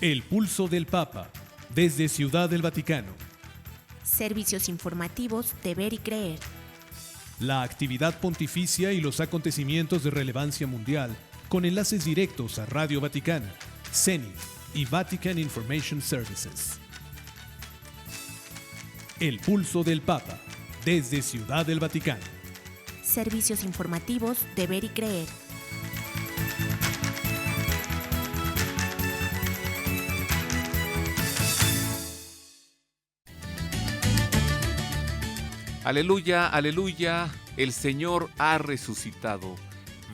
El pulso del Papa, desde Ciudad del Vaticano. Servicios informativos de Ver y Creer. La actividad pontificia y los acontecimientos de relevancia mundial, con enlaces directos a Radio Vaticana, CENI y Vatican Information Services. El pulso del Papa, desde Ciudad del Vaticano. Servicios informativos de Ver y Creer. Aleluya, aleluya, el Señor ha resucitado,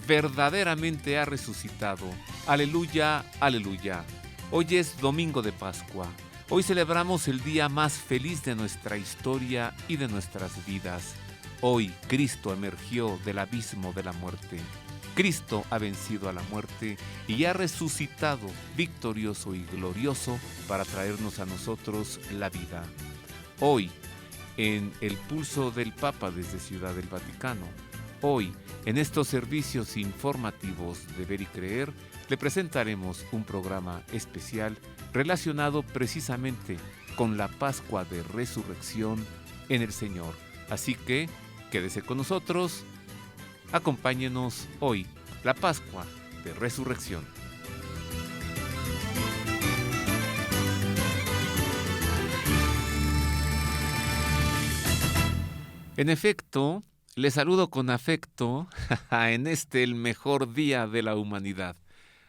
verdaderamente ha resucitado. Aleluya, aleluya. Hoy es domingo de Pascua. Hoy celebramos el día más feliz de nuestra historia y de nuestras vidas. Hoy Cristo emergió del abismo de la muerte. Cristo ha vencido a la muerte y ha resucitado victorioso y glorioso para traernos a nosotros la vida. Hoy, en el pulso del Papa desde Ciudad del Vaticano, hoy, en estos servicios informativos de Ver y Creer, le presentaremos un programa especial relacionado precisamente con la Pascua de Resurrección en el Señor. Así que, quédese con nosotros, acompáñenos hoy, la Pascua de Resurrección. En efecto, le saludo con afecto en el mejor día de la humanidad,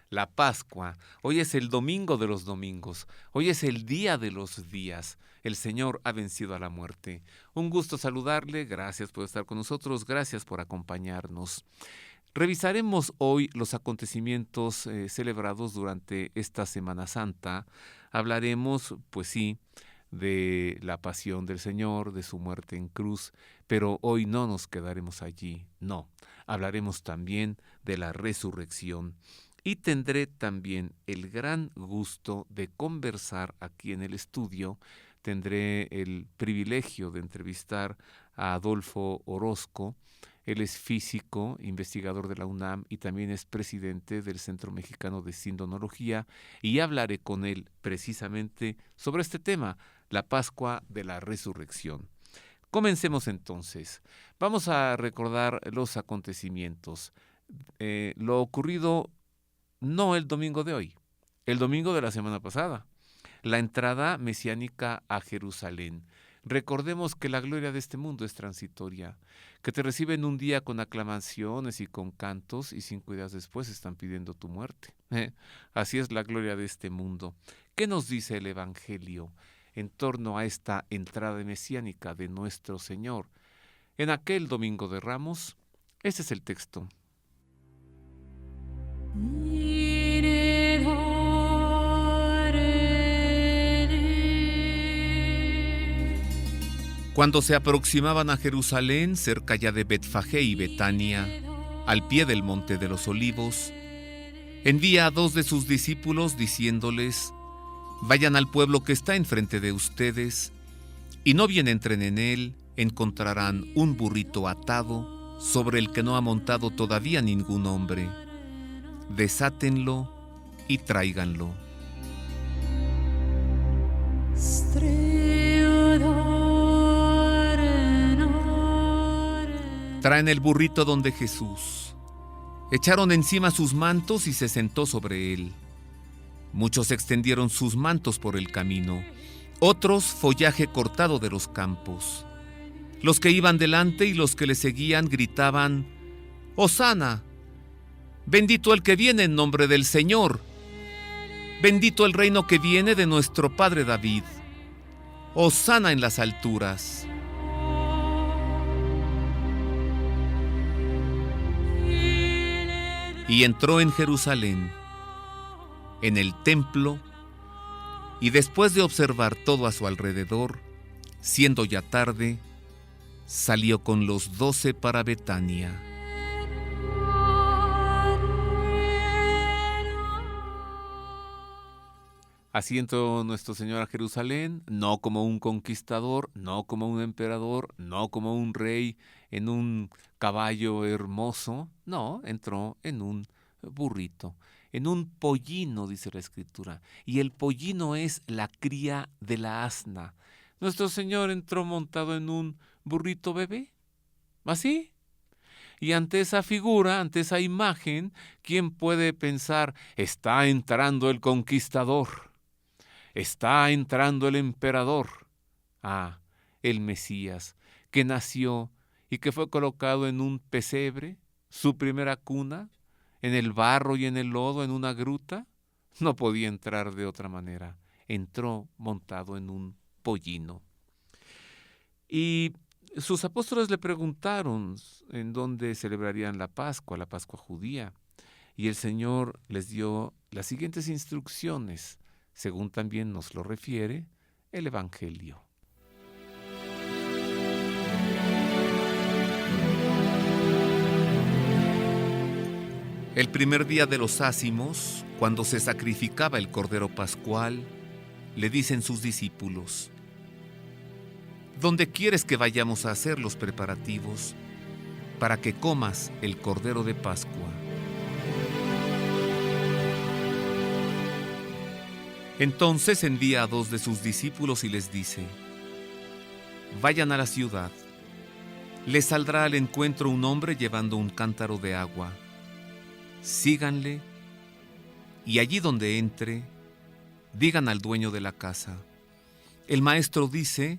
la Pascua. Hoy es el domingo de los domingos, hoy es el día de los días. El Señor ha vencido a la muerte. Un gusto saludarle, gracias por estar con nosotros, gracias por acompañarnos. Revisaremos hoy los acontecimientos celebrados durante esta Semana Santa. Hablaremos, pues sí, de la pasión del Señor, de su muerte en cruz, pero hoy no nos quedaremos allí, no. Hablaremos también de la resurrección y tendré también el gran gusto de conversar aquí en el estudio. Tendré el privilegio de entrevistar a Adolfo Orozco. Él es físico, investigador de la UNAM y también es presidente del Centro Mexicano de Sindonología, y hablaré con él precisamente sobre este tema, la Pascua de la Resurrección. Comencemos entonces. Vamos a recordar los acontecimientos. Lo ocurrido no el domingo de hoy, el domingo de la semana pasada. La entrada mesiánica a Jerusalén. Recordemos que la gloria de este mundo es transitoria, que te reciben un día con aclamaciones y con cantos y 5 días después están pidiendo tu muerte. Así es la gloria de este mundo. ¿Qué nos dice el Evangelio en torno a esta entrada mesiánica de nuestro Señor? En aquel domingo de Ramos, este es el texto. Cuando se aproximaban a Jerusalén, cerca ya de Betfagé y Betania, al pie del monte de los Olivos, envía a 2 de sus discípulos diciéndoles: vayan al pueblo que está enfrente de ustedes, y no bien entren en él, encontrarán un burrito atado, sobre el que no ha montado todavía ningún hombre. Desátenlo y tráiganlo. Traen el burrito donde Jesús. Echaron encima sus mantos y se sentó sobre él. Muchos extendieron sus mantos por el camino, otros follaje cortado de los campos. Los que iban delante y los que le seguían gritaban: ¡Hosana! Bendito el que viene en nombre del Señor. Bendito el reino que viene de nuestro Padre David. Hosana en las alturas. Y entró en Jerusalén, en el templo, y después de observar todo a su alrededor, siendo ya tarde, salió con los 12 para Betania. Así entró nuestro Señor a Jerusalén, no como un conquistador, no como un emperador, no como un rey en un caballo hermoso, no, entró en un burrito, en un pollino, dice la Escritura. Y el pollino es la cría de la asna. Nuestro Señor entró montado en un burrito bebé, así. Y ante esa figura, ante esa imagen, ¿quién puede pensar, está entrando el conquistador? Está entrando el emperador. Ah, el Mesías, que nació y que fue colocado en un pesebre, su primera cuna, en el barro y en el lodo, en una gruta, no podía entrar de otra manera. Entró montado en un pollino. Y sus apóstoles le preguntaron en dónde celebrarían la Pascua judía. Y el Señor les dio las siguientes instrucciones, según también nos lo refiere el Evangelio. El primer día de los ácimos, cuando se sacrificaba el Cordero Pascual, le dicen sus discípulos: ¿dónde quieres que vayamos a hacer los preparativos para que comas el Cordero de Pascua? Entonces envía a 2 de sus discípulos y les dice: vayan a la ciudad. Les saldrá al encuentro un hombre llevando un cántaro de agua. Síganle, y allí donde entre, digan al dueño de la casa: el maestro dice,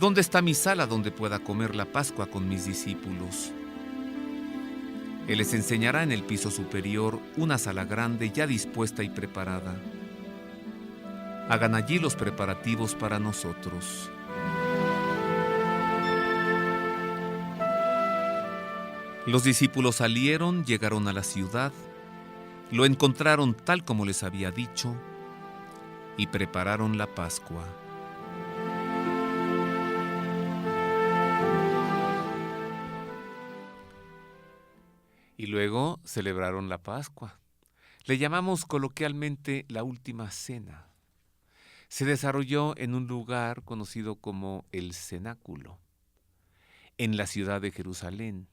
¿dónde está mi sala donde pueda comer la Pascua con mis discípulos? Él les enseñará en el piso superior una sala grande ya dispuesta y preparada. Hagan allí los preparativos para nosotros. Los discípulos salieron, llegaron a la ciudad, lo encontraron tal como les había dicho y prepararon la Pascua. Y luego celebraron la Pascua. Le llamamos coloquialmente la Última Cena. Se desarrolló en un lugar conocido como el Cenáculo, en la ciudad de Jerusalén,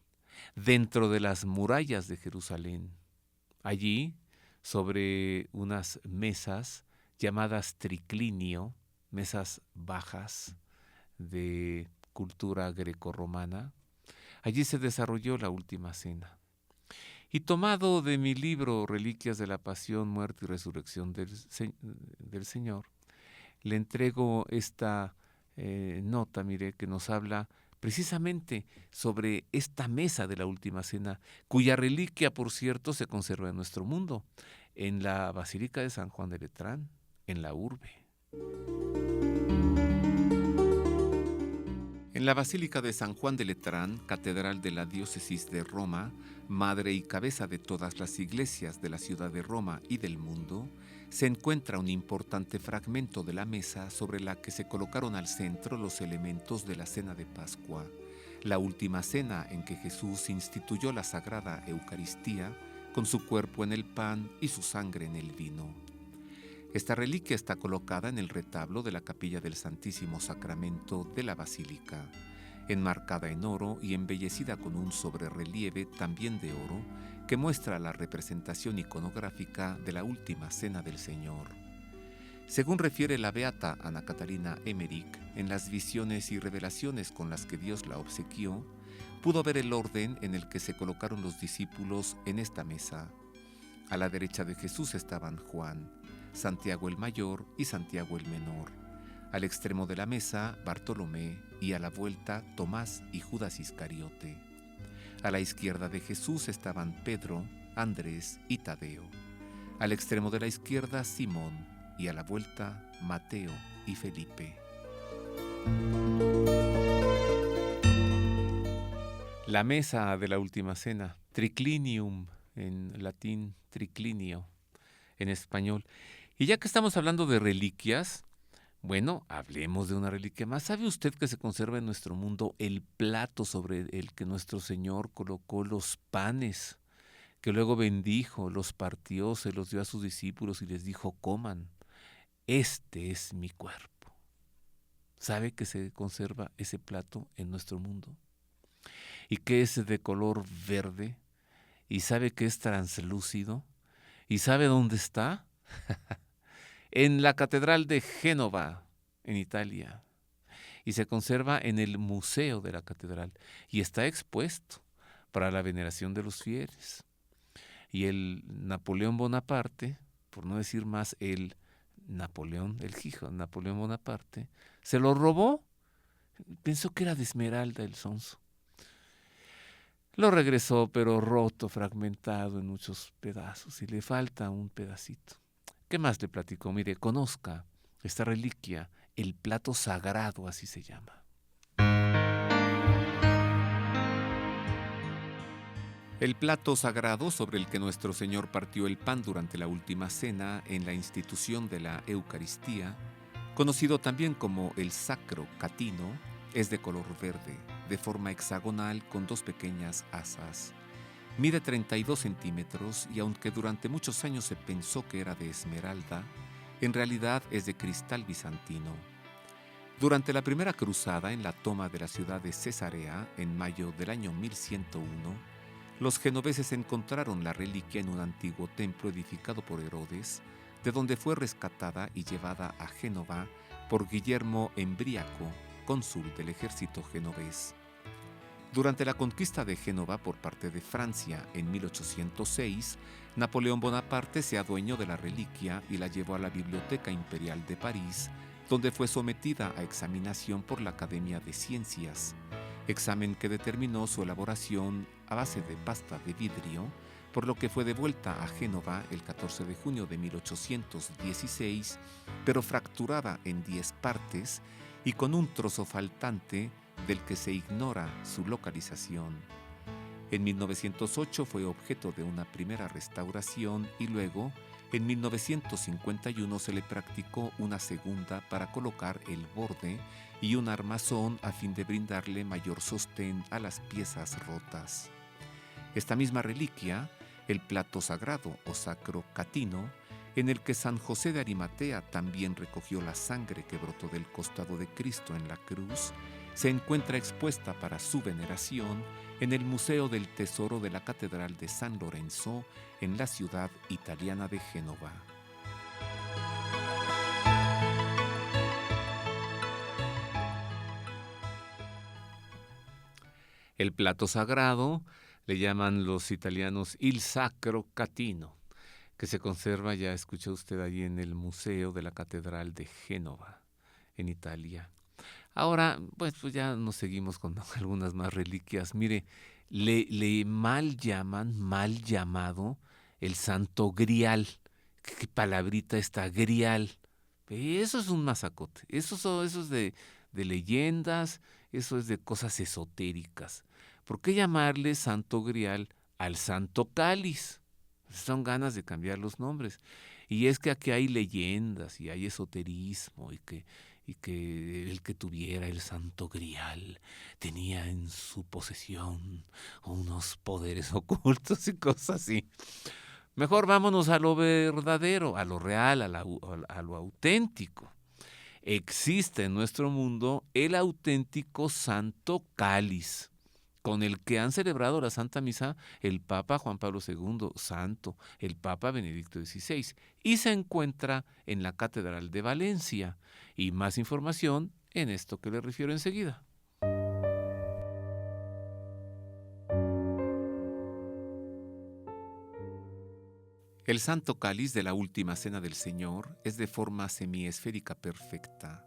dentro de las murallas de Jerusalén. Allí, sobre unas mesas llamadas triclinio, mesas bajas de cultura grecorromana, allí se desarrolló la Última Cena. Y tomado de mi libro Reliquias de la Pasión, Muerte y Resurrección del Señor, le entrego esta nota, mire, que nos habla precisamente sobre esta mesa de la Última Cena, cuya reliquia, por cierto, se conserva en nuestro mundo, en la Basílica de San Juan de Letrán, en la urbe. En la Basílica de San Juan de Letrán, catedral de la diócesis de Roma, madre y cabeza de todas las iglesias de la ciudad de Roma y del mundo, se encuentra un importante fragmento de la mesa sobre la que se colocaron al centro los elementos de la cena de Pascua, la última cena en que Jesús instituyó la Sagrada Eucaristía con su cuerpo en el pan y su sangre en el vino. Esta reliquia está colocada en el retablo de la capilla del Santísimo Sacramento de la Basílica, enmarcada en oro y embellecida con un sobrerrelieve también de oro que muestra la representación iconográfica de la Última Cena del Señor. Según refiere la beata Ana Catalina Emmerich, en las visiones y revelaciones con las que Dios la obsequió, pudo ver el orden en el que se colocaron los discípulos en esta mesa. A la derecha de Jesús estaban Juan, Santiago el mayor y Santiago el menor. Al extremo de la mesa, Bartolomé, y a la vuelta, Tomás y Judas Iscariote. A la izquierda de Jesús estaban Pedro, Andrés y Tadeo. Al extremo de la izquierda, Simón, y a la vuelta, Mateo y Felipe. La mesa de la Última Cena, triclinium, en latín triclinio, en español. Y ya que estamos hablando de reliquias, bueno, hablemos de una reliquia más. ¿Sabe usted que se conserva en nuestro mundo el plato sobre el que nuestro Señor colocó los panes, que luego bendijo, los partió, se los dio a sus discípulos y les dijo: coman, este es mi cuerpo? ¿Sabe que se conserva ese plato en nuestro mundo? Y que es de color verde ¿Y sabe que es translúcido? ¿Y sabe dónde está? En la Catedral de Génova, en Italia. Y se conserva en el Museo de la Catedral. Y está expuesto para la veneración de los fieles. Y el Napoleón Bonaparte, por no decir más el hijo Napoleón Bonaparte, se lo robó. Pensó que era de esmeralda el sonso. Lo regresó, pero roto, fragmentado en muchos pedazos, y le falta un pedacito. ¿Qué más le platicó? Mire, conozca esta reliquia, el plato sagrado, así se llama. El plato sagrado sobre el que nuestro Señor partió el pan durante la última cena en la institución de la Eucaristía, conocido también como el Sacro Catino, es de color verde, de forma hexagonal con dos pequeñas asas. Mide 32 centímetros y aunque durante muchos años se pensó que era de esmeralda, en realidad es de cristal bizantino. Durante la primera cruzada en la toma de la ciudad de Cesarea, en mayo del año 1101, los genoveses encontraron la reliquia en un antiguo templo edificado por Herodes, de donde fue rescatada y llevada a Génova por Guillermo Embriaco, cónsul del ejército genovés. Durante la conquista de Génova por parte de Francia en 1806, Napoleón Bonaparte se adueñó de la reliquia y la llevó a la Biblioteca Imperial de París, donde fue sometida a examinación por la Academia de Ciencias, examen que determinó su elaboración a base de pasta de vidrio, por lo que fue devuelta a Génova el 14 de junio de 1816, pero fracturada en 10 partes y con un trozo faltante del que se ignora su localización. En 1908 fue objeto de una primera restauración y luego, en 1951, se le practicó una segunda para colocar el borde y un armazón a fin de brindarle mayor sostén a las piezas rotas. Esta misma reliquia, el plato sagrado o Sacro Catino, en el que San José de Arimatea también recogió la sangre que brotó del costado de Cristo en la cruz, se encuentra expuesta para su veneración en el Museo del Tesoro de la Catedral de San Lorenzo, en la ciudad italiana de Génova. El plato sagrado le llaman los italianos il Sacro Catino, que se conserva, ya escuchó usted, allí en el Museo de la Catedral de Génova, en Italia. Ahora, pues ya nos seguimos con algunas más reliquias. Mire, le mal llamado el Santo Grial. ¿Qué palabrita está? Grial. Eso es un mazacote. Eso es de leyendas, eso es de cosas esotéricas. ¿Por qué llamarle Santo Grial al Santo Cáliz? Son ganas de cambiar los nombres. Y es que aquí hay leyendas y hay esoterismo y que el que tuviera el Santo Grial tenía en su posesión unos poderes ocultos y cosas así. Mejor vámonos a lo verdadero, a lo real, a lo auténtico. Existe en nuestro mundo el auténtico Santo Cáliz, con el que han celebrado la Santa Misa el Papa Juan Pablo II, santo, el Papa Benedicto XVI, y se encuentra en la Catedral de Valencia. Y más información en esto que le refiero enseguida. El Santo Cáliz de la Última Cena del Señor es de forma semiesférica perfecta,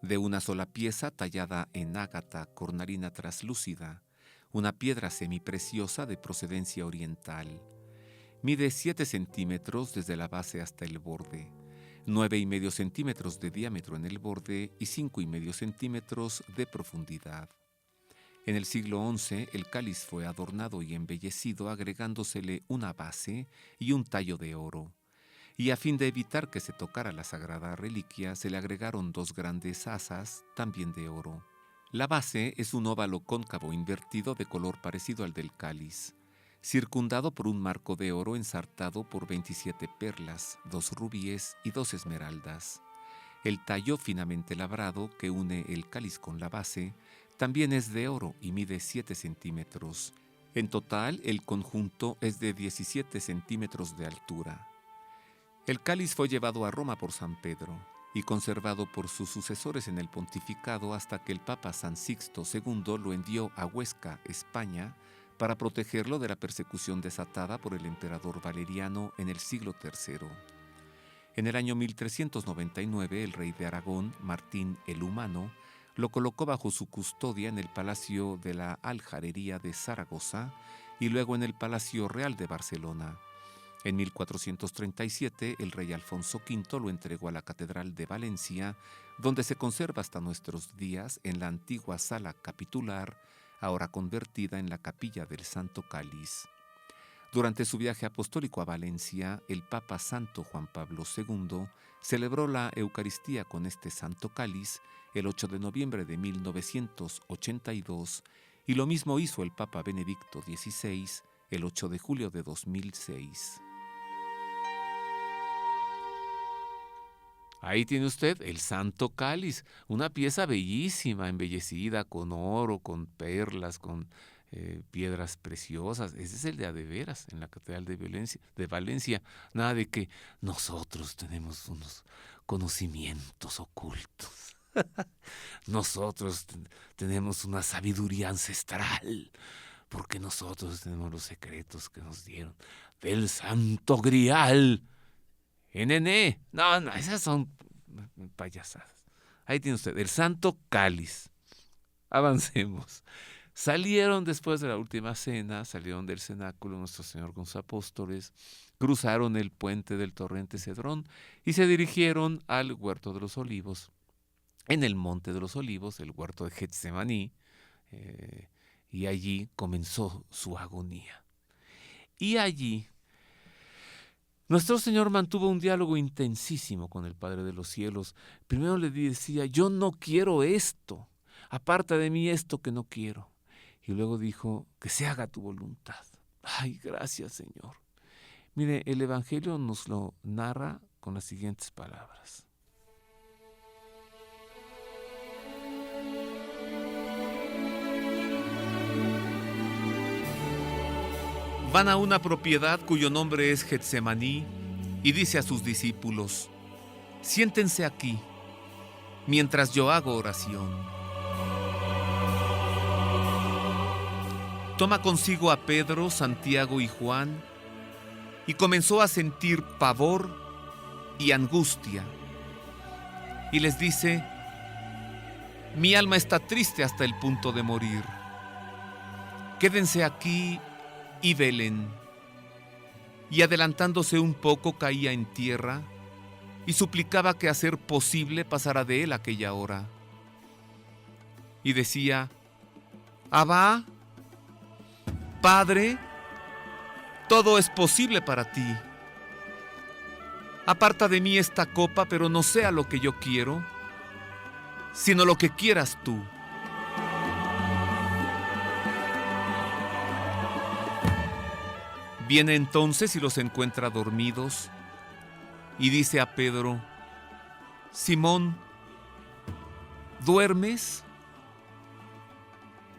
de una sola pieza tallada en ágata cornalina traslúcida, una piedra semipreciosa de procedencia oriental. Mide 7 centímetros desde la base hasta el borde, 9,5 centímetros de diámetro en el borde y 5,5 centímetros de profundidad. En el siglo XI, el cáliz fue adornado y embellecido agregándosele una base y un tallo de oro. Y a fin de evitar que se tocara la sagrada reliquia, se le agregaron 2 grandes asas, también de oro. La base es un óvalo cóncavo invertido de color parecido al del cáliz, circundado por un marco de oro ensartado por 27 perlas, 2 rubíes y 2 esmeraldas. El tallo finamente labrado que une el cáliz con la base también es de oro y mide 7 centímetros, En total, el conjunto es de 17 centímetros de altura. El cáliz fue llevado a Roma por San Pedro y conservado por sus sucesores en el pontificado hasta que el Papa San Sixto II lo envió a Huesca, España, para protegerlo de la persecución desatada por el emperador Valeriano en el siglo III. En el año 1399, el rey de Aragón, Martín el Humano, lo colocó bajo su custodia en el Palacio de la Aljarería de Zaragoza y luego en el Palacio Real de Barcelona. En 1437, el rey Alfonso V lo entregó a la Catedral de Valencia, donde se conserva hasta nuestros días en la antigua sala capitular, ahora convertida en la Capilla del Santo Cáliz. Durante su viaje apostólico a Valencia, el Papa Santo Juan Pablo II celebró la Eucaristía con este Santo Cáliz el 8 de noviembre de 1982 y lo mismo hizo el Papa Benedicto XVI el 8 de julio de 2006. Ahí tiene usted el Santo Cáliz, una pieza bellísima, embellecida con oro, con perlas, con piedras preciosas. Ese es el de a de veras en la Catedral de Valencia. Nada de que nosotros tenemos unos conocimientos ocultos. Nosotros tenemos una sabiduría ancestral, porque nosotros tenemos los secretos que nos dieron del Santo Grial. NN. No, esas son payasadas. Ahí tiene usted, el Santo Cáliz. Avancemos. Salieron después de la última cena, salieron del cenáculo Nuestro Señor con sus apóstoles, cruzaron el puente del torrente Cedrón y se dirigieron al Huerto de los Olivos. En el Monte de los Olivos, el huerto de Getsemaní, y allí comenzó su agonía. Y allí nuestro Señor mantuvo un diálogo intensísimo con el Padre de los Cielos. Primero le decía, yo no quiero esto, aparta de mí esto que no quiero. Y luego dijo, que se haga tu voluntad. Ay, gracias, Señor. Mire, el Evangelio nos lo narra con las siguientes palabras. Van a una propiedad cuyo nombre es Getsemaní y dice a sus discípulos, siéntense aquí mientras yo hago oración. Toma consigo a Pedro, Santiago y Juan y comenzó a sentir pavor y angustia. Y les dice, mi alma está triste hasta el punto de morir. Quédense aquí y velen. Y adelantándose un poco caía en tierra y suplicaba que a ser posible pasara de él aquella hora. Y decía, Abba, Padre, todo es posible para ti. Aparta de mí esta copa, pero no sea lo que yo quiero, sino lo que quieras tú. Viene entonces y los encuentra dormidos y dice a Pedro, Simón, ¿duermes?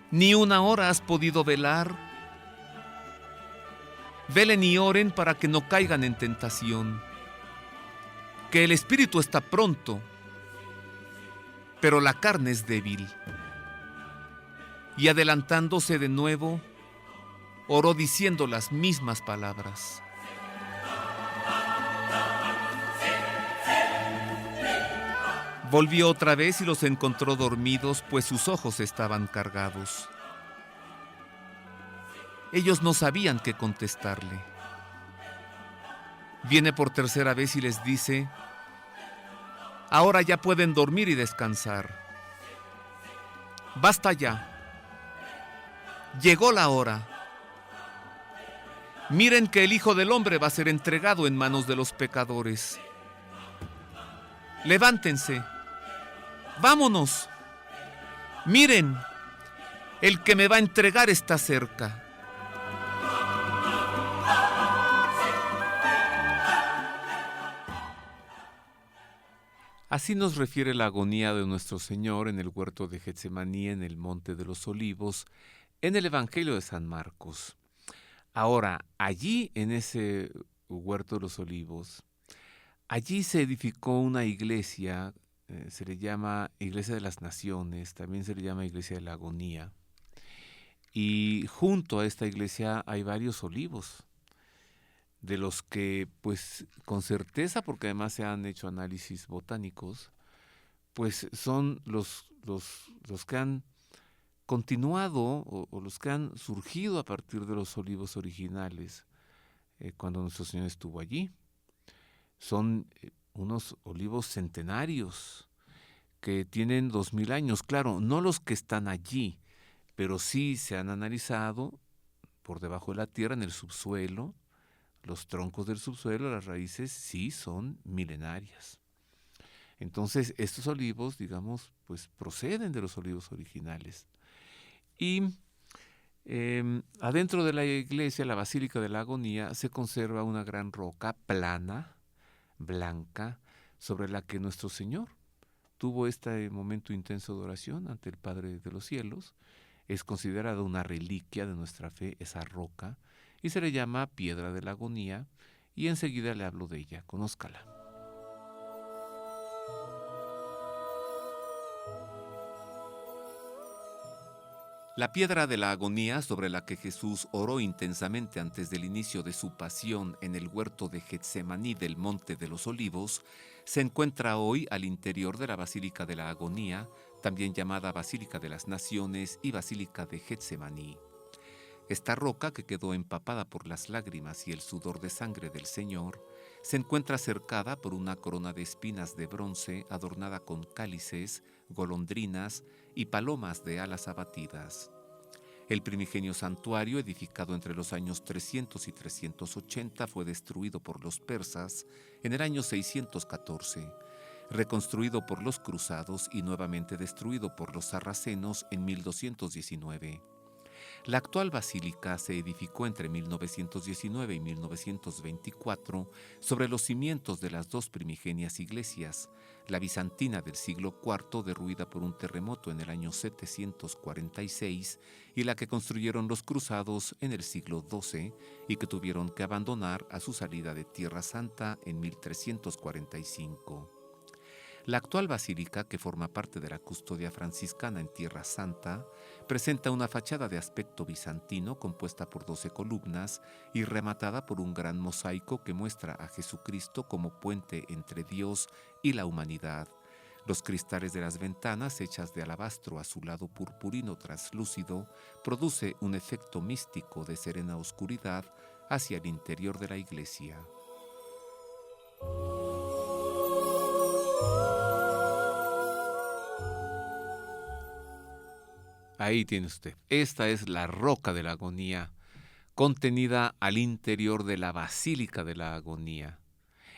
¿Ni una hora has podido velar? Velen y oren para que no caigan en tentación, que el espíritu está pronto, pero la carne es débil. Y adelantándose de nuevo, oró diciendo las mismas palabras. Volvió otra vez y los encontró dormidos, pues sus ojos estaban cargados. Ellos no sabían qué contestarle. Viene por tercera vez y les dice, ahora ya pueden dormir y descansar. Basta ya. Llegó la hora. Miren que el Hijo del Hombre va a ser entregado en manos de los pecadores. Levántense. Vámonos. Miren, el que me va a entregar está cerca. Así nos refiere la agonía de nuestro Señor en el huerto de Getsemaní, en el Monte de los Olivos, en el Evangelio de San Marcos. Ahora, allí en ese huerto de los olivos, allí se edificó una iglesia, se le llama Iglesia de las Naciones, también se le llama Iglesia de la Agonía. Y junto a esta iglesia hay varios olivos, de los que, pues, con certeza, porque además se han hecho análisis botánicos, pues son los que han continuado o los que han surgido a partir de los olivos originales cuando nuestro Señor estuvo allí. Son unos olivos centenarios que tienen 2000 años. Claro, no los que están allí, pero sí se han analizado por debajo de la tierra, en el subsuelo. Los troncos del subsuelo, las raíces, sí son milenarias. Entonces, estos olivos, digamos, pues proceden de los olivos originales. Y adentro de la iglesia, la Basílica de la Agonía, se conserva una gran roca plana, blanca, sobre la que nuestro Señor tuvo este momento intenso de oración ante el Padre de los cielos. Es considerada una reliquia de nuestra fe, esa roca, y se le llama Piedra de la Agonía, y enseguida le hablo de ella. Conózcala. La piedra de la agonía sobre la que Jesús oró intensamente antes del inicio de su pasión en el huerto de Getsemaní del Monte de los Olivos, se encuentra hoy al interior de la Basílica de la Agonía, también llamada Basílica de las Naciones y Basílica de Getsemaní. Esta roca, que quedó empapada por las lágrimas y el sudor de sangre del Señor, se encuentra cercada por una corona de espinas de bronce adornada con cálices, golondrinas y palomas de alas abatidas. El primigenio santuario, edificado entre los años 300 y 380, fue destruido por los persas en el año 614, reconstruido por los cruzados y nuevamente destruido por los sarracenos en 1219. La actual basílica se edificó entre 1919 y 1924 sobre los cimientos de las dos primigenias iglesias, la bizantina del siglo IV, derruida por un terremoto en el año 746, y la que construyeron los cruzados en el siglo XII y que tuvieron que abandonar a su salida de Tierra Santa en 1345. La actual basílica, que forma parte de la custodia franciscana en Tierra Santa, presenta una fachada de aspecto bizantino compuesta por 12 columnas y rematada por un gran mosaico que muestra a Jesucristo como puente entre Dios y la humanidad. Los cristales de las ventanas, hechas de alabastro azulado purpurino translúcido, produce un efecto místico de serena oscuridad hacia el interior de la iglesia. Ahí tiene usted. Esta es la roca de la agonía, contenida al interior de la Basílica de la Agonía,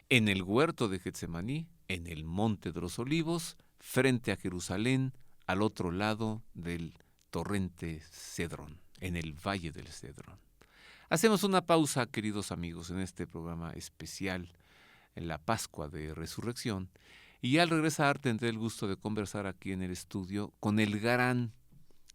en el huerto de Getsemaní, en el Monte de los Olivos, frente a Jerusalén, al otro lado del torrente Cedrón, en el Valle del Cedrón. Hacemos una pausa, queridos amigos, en este programa especial, en la Pascua de Resurrección, y al regresar tendré el gusto de conversar aquí en el estudio con el gran,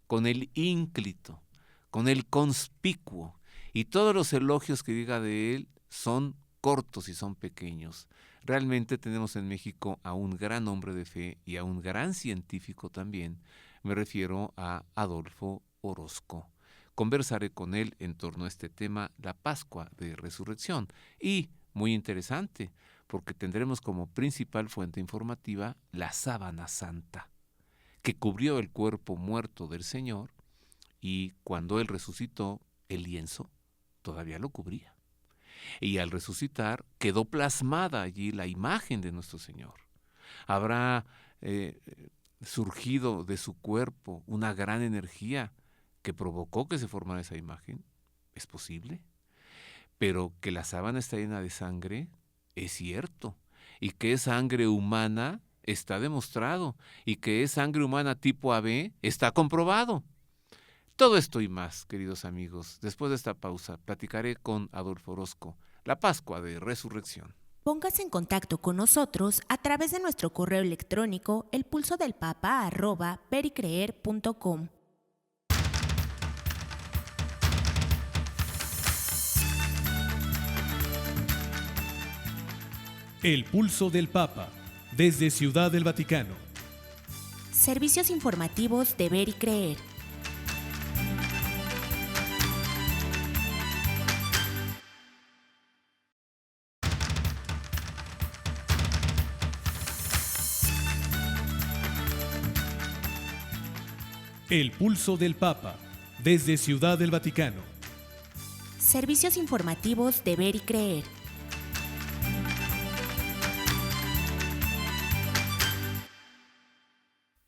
con el ínclito, con el conspicuo, y todos los elogios que diga de él son cortos y son pequeños. Realmente tenemos en México a un gran hombre de fe y a un gran científico también. Me refiero a Adolfo Orozco. Conversaré con él en torno a este tema, la Pascua de Resurrección. Y, muy interesante, porque tendremos como principal fuente informativa la sábana santa, que cubrió el cuerpo muerto del Señor, y cuando Él resucitó, el lienzo todavía lo cubría. Y al resucitar quedó plasmada allí la imagen de nuestro Señor. Habrá surgido de su cuerpo una gran energía que provocó que se formara esa imagen. ¿Es posible? Pero que la sábana está llena de sangre, es cierto. Y que es sangre humana, está demostrado, y que es sangre humana tipo AB, está comprobado. Todo esto y más, queridos amigos, después de esta pausa, platicaré con Adolfo Orozco, la Pascua de Resurrección. Póngase en contacto con nosotros a través de nuestro correo electrónico elpulsodelpapa@pericreer.com. El pulso del Papa, desde Ciudad del Vaticano. Servicios informativos de Ver y Creer. El pulso del Papa, desde Ciudad del Vaticano. Servicios informativos de Ver y Creer.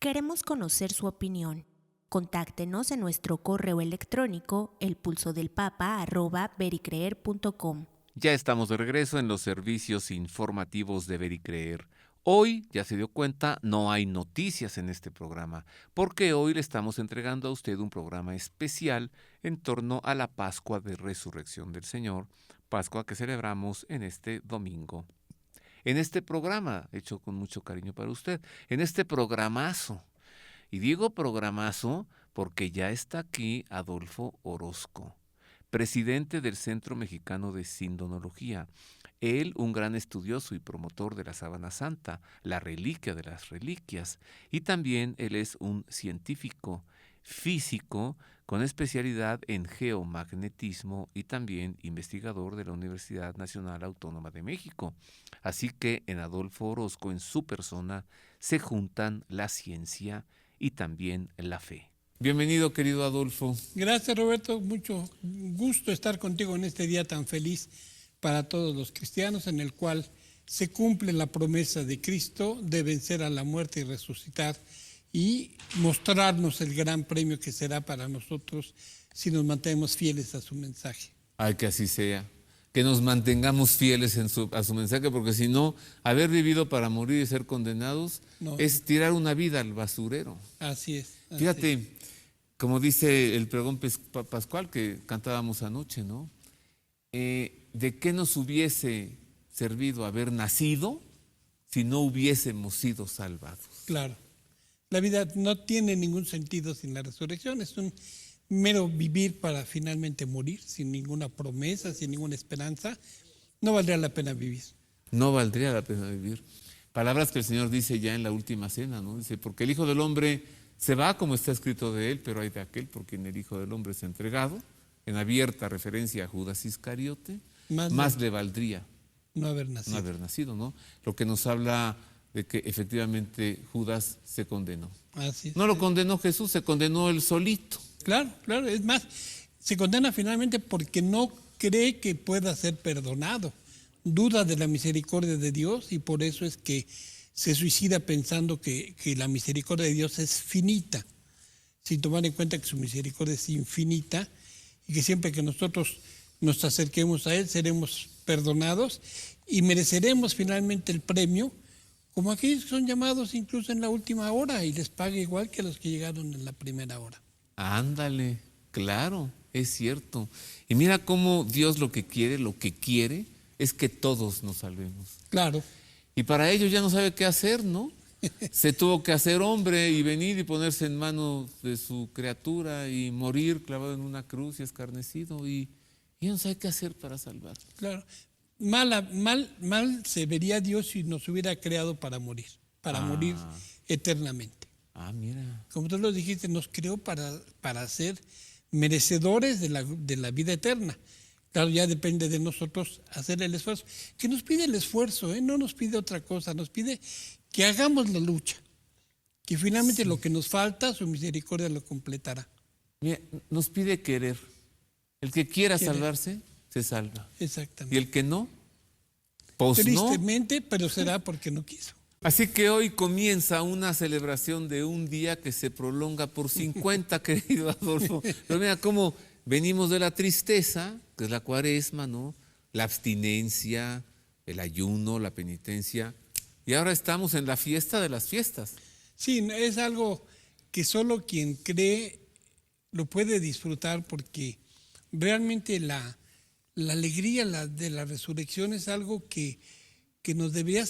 Queremos conocer su opinión. Contáctenos en nuestro correo electrónico elpulsodelpapa@vericreer.com. Ya estamos de regreso en los servicios informativos de Ver y Creer. Hoy, ya se dio cuenta, no hay noticias en este programa, porque hoy le estamos entregando a usted un programa especial en torno a la Pascua de Resurrección del Señor, Pascua que celebramos en este domingo. En este programa, hecho con mucho cariño para usted, en este programazo. Y digo programazo porque ya está aquí Adolfo Orozco, presidente del Centro Mexicano de Sindonología. Él, un gran estudioso y promotor de la Sábana Santa, la reliquia de las reliquias, y también él es un científico físico con especialidad en geomagnetismo y también investigador de la Universidad Nacional Autónoma de México. Así que en Adolfo Orozco, en su persona, se juntan la ciencia y también la fe. Bienvenido, querido Adolfo. Gracias, Roberto. Mucho gusto estar contigo en este día tan feliz para todos los cristianos, en el cual se cumple la promesa de Cristo de vencer a la muerte y resucitar y mostrarnos el gran premio que será para nosotros si nos mantenemos fieles a su mensaje. Ay, que así sea. Que nos mantengamos fieles a su mensaje, porque si no, haber vivido para morir y ser condenados es tirar una vida al basurero. Así es. Fíjate, como dice el pregón pascual que cantábamos anoche, ¿no? ¿De qué nos hubiese servido haber nacido si no hubiésemos sido salvados? Claro. La vida no tiene ningún sentido sin la resurrección. Es un mero vivir para finalmente morir, sin ninguna promesa, sin ninguna esperanza. No valdría la pena vivir. No valdría la pena vivir. Palabras que el Señor dice ya en la última cena, ¿no? Dice, porque el Hijo del Hombre se va como está escrito de él, pero hay de aquel por quien el Hijo del Hombre es entregado, en abierta referencia a Judas Iscariote, más le valdría no haber nacido, ¿no? Lo que nos habla de que efectivamente Judas se condenó. Así es. No lo condenó Jesús, se condenó él solito. Claro, es más, se condena finalmente porque no cree que pueda ser perdonado, duda de la misericordia de Dios y por eso es que se suicida pensando que la misericordia de Dios es finita, sin tomar en cuenta que su misericordia es infinita y que siempre que nosotros nos acerquemos a Él seremos perdonados y mereceremos finalmente el premio, como aquellos que son llamados incluso en la última hora y les paga igual que a los que llegaron en la primera hora. Ándale, claro, es cierto. Y mira cómo Dios lo que quiere es que todos nos salvemos. Claro. Y para ello ya no sabe qué hacer, ¿no? Se tuvo que hacer hombre y venir y ponerse en manos de su criatura y morir clavado en una cruz y escarnecido y ya no sabe qué hacer para salvar. Claro. Mal se vería Dios si nos hubiera creado para morir eternamente. Mira. Como tú lo dijiste, nos creó para ser merecedores de la vida eterna. Claro, ya depende de nosotros hacer el esfuerzo. Que nos pide el esfuerzo, no nos pide otra cosa, nos pide que hagamos la lucha. Que finalmente lo que nos falta, su misericordia lo completará. Mira, nos pide querer. El que quiera salvarse, se salva. Exactamente. Y el que no, pues tristemente, no. Pero será porque no quiso. Así que hoy comienza una celebración de un día que se prolonga por 50, querido Adolfo. Pero mira cómo venimos de la tristeza, que es la cuaresma, ¿no? La abstinencia, el ayuno, la penitencia. Y ahora estamos en la fiesta de las fiestas. Sí, es algo que solo quien cree lo puede disfrutar porque realmente la alegría de la resurrección es algo que nos debería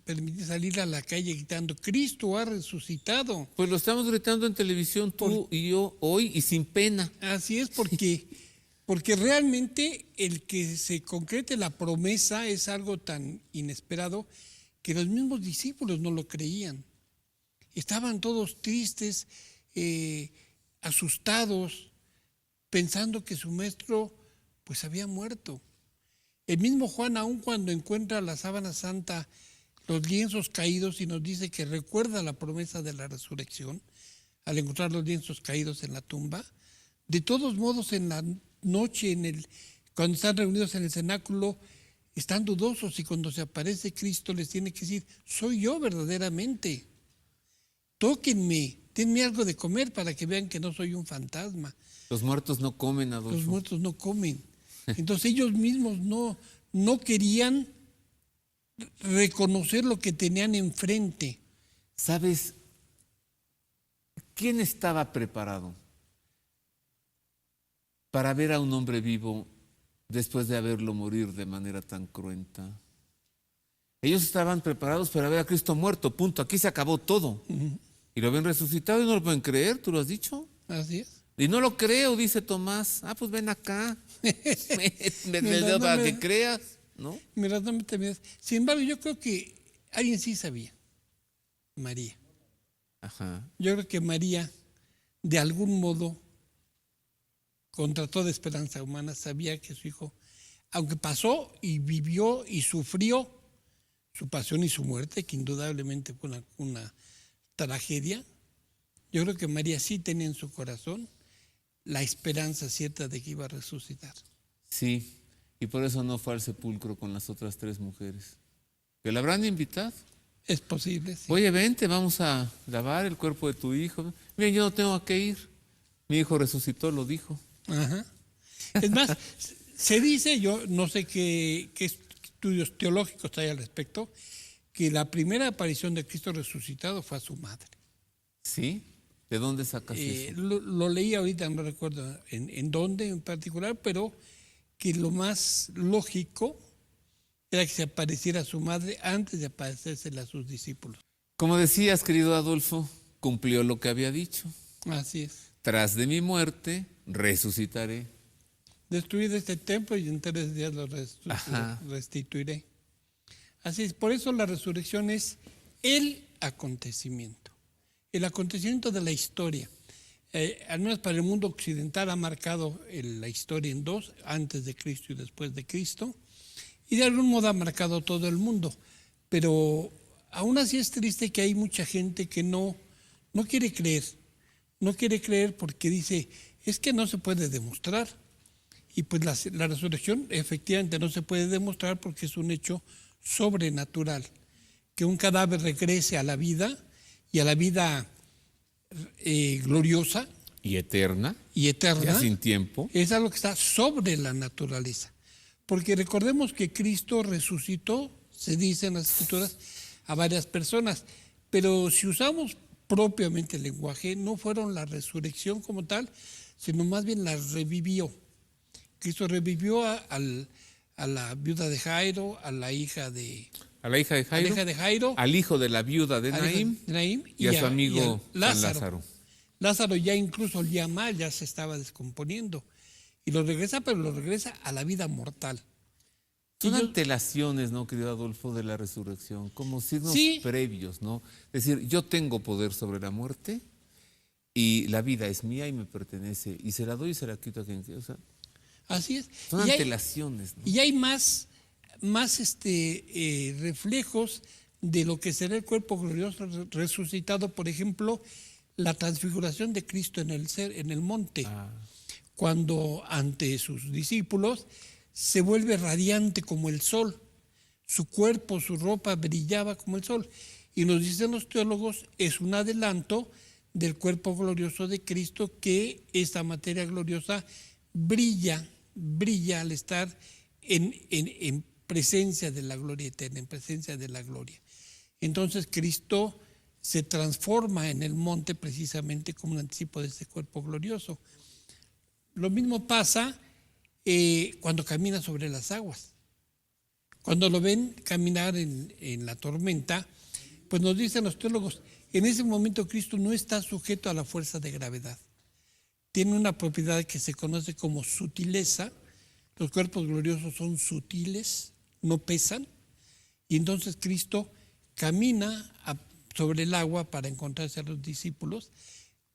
permitir salir a la calle gritando, Cristo ha resucitado. Pues lo estamos gritando en televisión tú y yo hoy y sin pena. Así es, porque Porque realmente el que se concrete la promesa es algo tan inesperado que los mismos discípulos no lo creían. Estaban todos tristes, asustados, pensando que su maestro pues había muerto. El mismo Juan, aun cuando encuentra la sábana santa, los lienzos caídos, y nos dice que recuerda la promesa de la resurrección, al encontrar los lienzos caídos en la tumba, de todos modos en la noche, cuando están reunidos en el cenáculo, están dudosos, y cuando se aparece Cristo les tiene que decir: soy yo verdaderamente, tóquenme, denme algo de comer para que vean que no soy un fantasma. Los muertos no comen, Adolfo. Los muertos no comen. Entonces ellos mismos no querían reconocer lo que tenían enfrente. ¿Sabes quién estaba preparado para ver a un hombre vivo después de haberlo morir de manera tan cruenta? Ellos estaban preparados para ver a Cristo muerto, punto. Aquí se acabó todo. Y lo ven resucitado y no lo pueden creer, ¿tú lo has dicho? Así es. Y no lo creo, dice Tomás. Pues ven acá. Para que creas, ¿no? Mira, no me temes. Sin embargo, yo creo que alguien sí sabía. María. Ajá. Yo creo que María, de algún modo, contra toda esperanza humana, sabía que su hijo, aunque pasó y vivió y sufrió su pasión y su muerte, que indudablemente fue una tragedia, yo creo que María sí tenía en su corazón la esperanza cierta de que iba a resucitar. Sí, y por eso no fue al sepulcro con las otras 3 mujeres. ¿Que la habrán invitado? Es posible, sí. Oye, vente, vamos a lavar el cuerpo de tu hijo. Miren, yo no tengo que ir. Mi hijo resucitó, lo dijo. Ajá. Es más, se dice, yo no sé qué estudios teológicos hay al respecto, que la primera aparición de Cristo resucitado fue a su madre. ¿Sí? ¿De dónde sacas eso? Lo leí ahorita, no recuerdo en dónde en particular, pero que lo más lógico era que se apareciera a su madre antes de aparecérsela a sus discípulos. Como decías, querido Adolfo, cumplió lo que había dicho. Así es. Tras de mi muerte, resucitaré. Destruid este templo y en 3 días lo restituiré. Así es, por eso la resurrección es el acontecimiento de la historia. Al menos para el mundo occidental ha marcado la historia en 2, antes de Cristo y después de Cristo, y de algún modo ha marcado todo el mundo. Pero aún así es triste que hay mucha gente que no quiere creer. No quiere creer porque dice, es que no se puede demostrar. Y pues la resurrección efectivamente no se puede demostrar porque es un hecho sobrenatural. Que un cadáver regrese a la vida y a la vida gloriosa y eterna, ya sin tiempo, es algo que está sobre la naturaleza. Porque recordemos que Cristo resucitó, se dice en las Escrituras, a varias personas, pero si usamos propiamente el lenguaje, no fueron la resurrección como tal, sino más bien la revivió. Cristo revivió a la viuda de Jairo, a la hija de Jairo, al hijo de la viuda de Naim y a su amigo Lázaro. Lázaro ya incluso olía mal, ya se estaba descomponiendo. Y lo regresa, pero lo regresa a la vida mortal. Son antelaciones, ¿no, querido Adolfo, de la resurrección? Como signos previos, ¿no? Es decir, yo tengo poder sobre la muerte y la vida es mía y me pertenece. Y se la doy y se la quito a quien quiera. O sea, así es. Son antelaciones, ¿no? Y hay más reflejos de lo que será el cuerpo glorioso resucitado. Por ejemplo, la transfiguración de Cristo en el monte. Cuando ante sus discípulos se vuelve radiante como el sol. Su cuerpo, su ropa brillaba como el sol. Y nos dicen los teólogos, es un adelanto del cuerpo glorioso de Cristo, que esta materia gloriosa brilla al estar en presencia de la gloria eterna, en presencia de la gloria. Entonces Cristo se transforma en el monte precisamente como un anticipo de este cuerpo glorioso. Lo mismo pasa cuando camina sobre las aguas. Cuando lo ven caminar en la tormenta, pues nos dicen los teólogos, en ese momento Cristo no está sujeto a la fuerza de gravedad. tiene una propiedad que se conoce como sutileza. Los cuerpos gloriosos son sutiles, no pesan, y entonces Cristo camina sobre el agua para encontrarse a los discípulos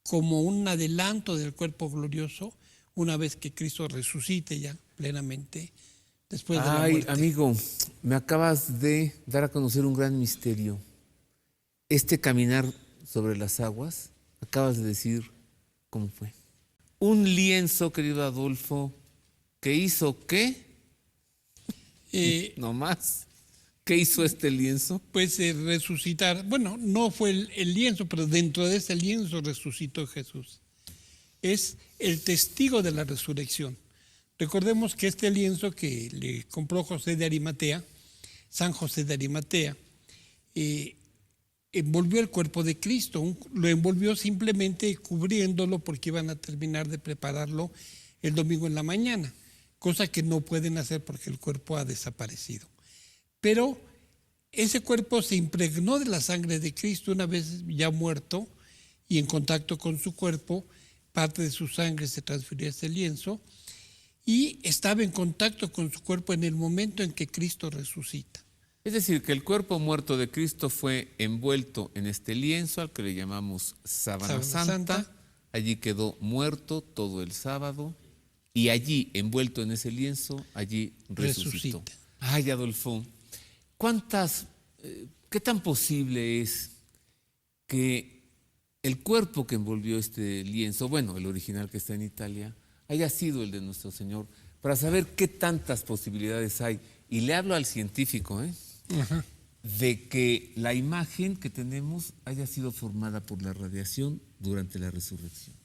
como un adelanto del cuerpo glorioso una vez que Cristo resucite ya plenamente después de la muerte. Amigo, me acabas de dar a conocer un gran misterio. Este caminar sobre las aguas, acabas de decir cómo fue. Un lienzo, querido Adolfo, ¿que hizo qué? No más. ¿Qué hizo este lienzo? Pues resucitar. Bueno, no fue el lienzo, pero dentro de ese lienzo resucitó Jesús. Es el testigo de la resurrección. Recordemos que este lienzo que le compró José de Arimatea, San José de Arimatea, envolvió el cuerpo de Cristo. Lo envolvió simplemente cubriéndolo porque iban a terminar de prepararlo el domingo en la mañana, cosa que no pueden hacer porque el cuerpo ha desaparecido. Pero ese cuerpo se impregnó de la sangre de Cristo una vez ya muerto, y en contacto con su cuerpo, parte de su sangre se transfirió a ese lienzo, y estaba en contacto con su cuerpo en el momento en que Cristo resucita. Es decir, que el cuerpo muerto de Cristo fue envuelto en este lienzo al que le llamamos Sábana Santa. Allí quedó muerto todo el sábado, y allí, envuelto en ese lienzo, allí resucitó. Ay, Adolfo, ¿qué tan posible es que el cuerpo que envolvió este lienzo, bueno, el original que está en Italia, haya sido el de nuestro Señor? Para saber qué tantas posibilidades hay, y le hablo al científico, de que la imagen que tenemos haya sido formada por la radiación durante la resurrección.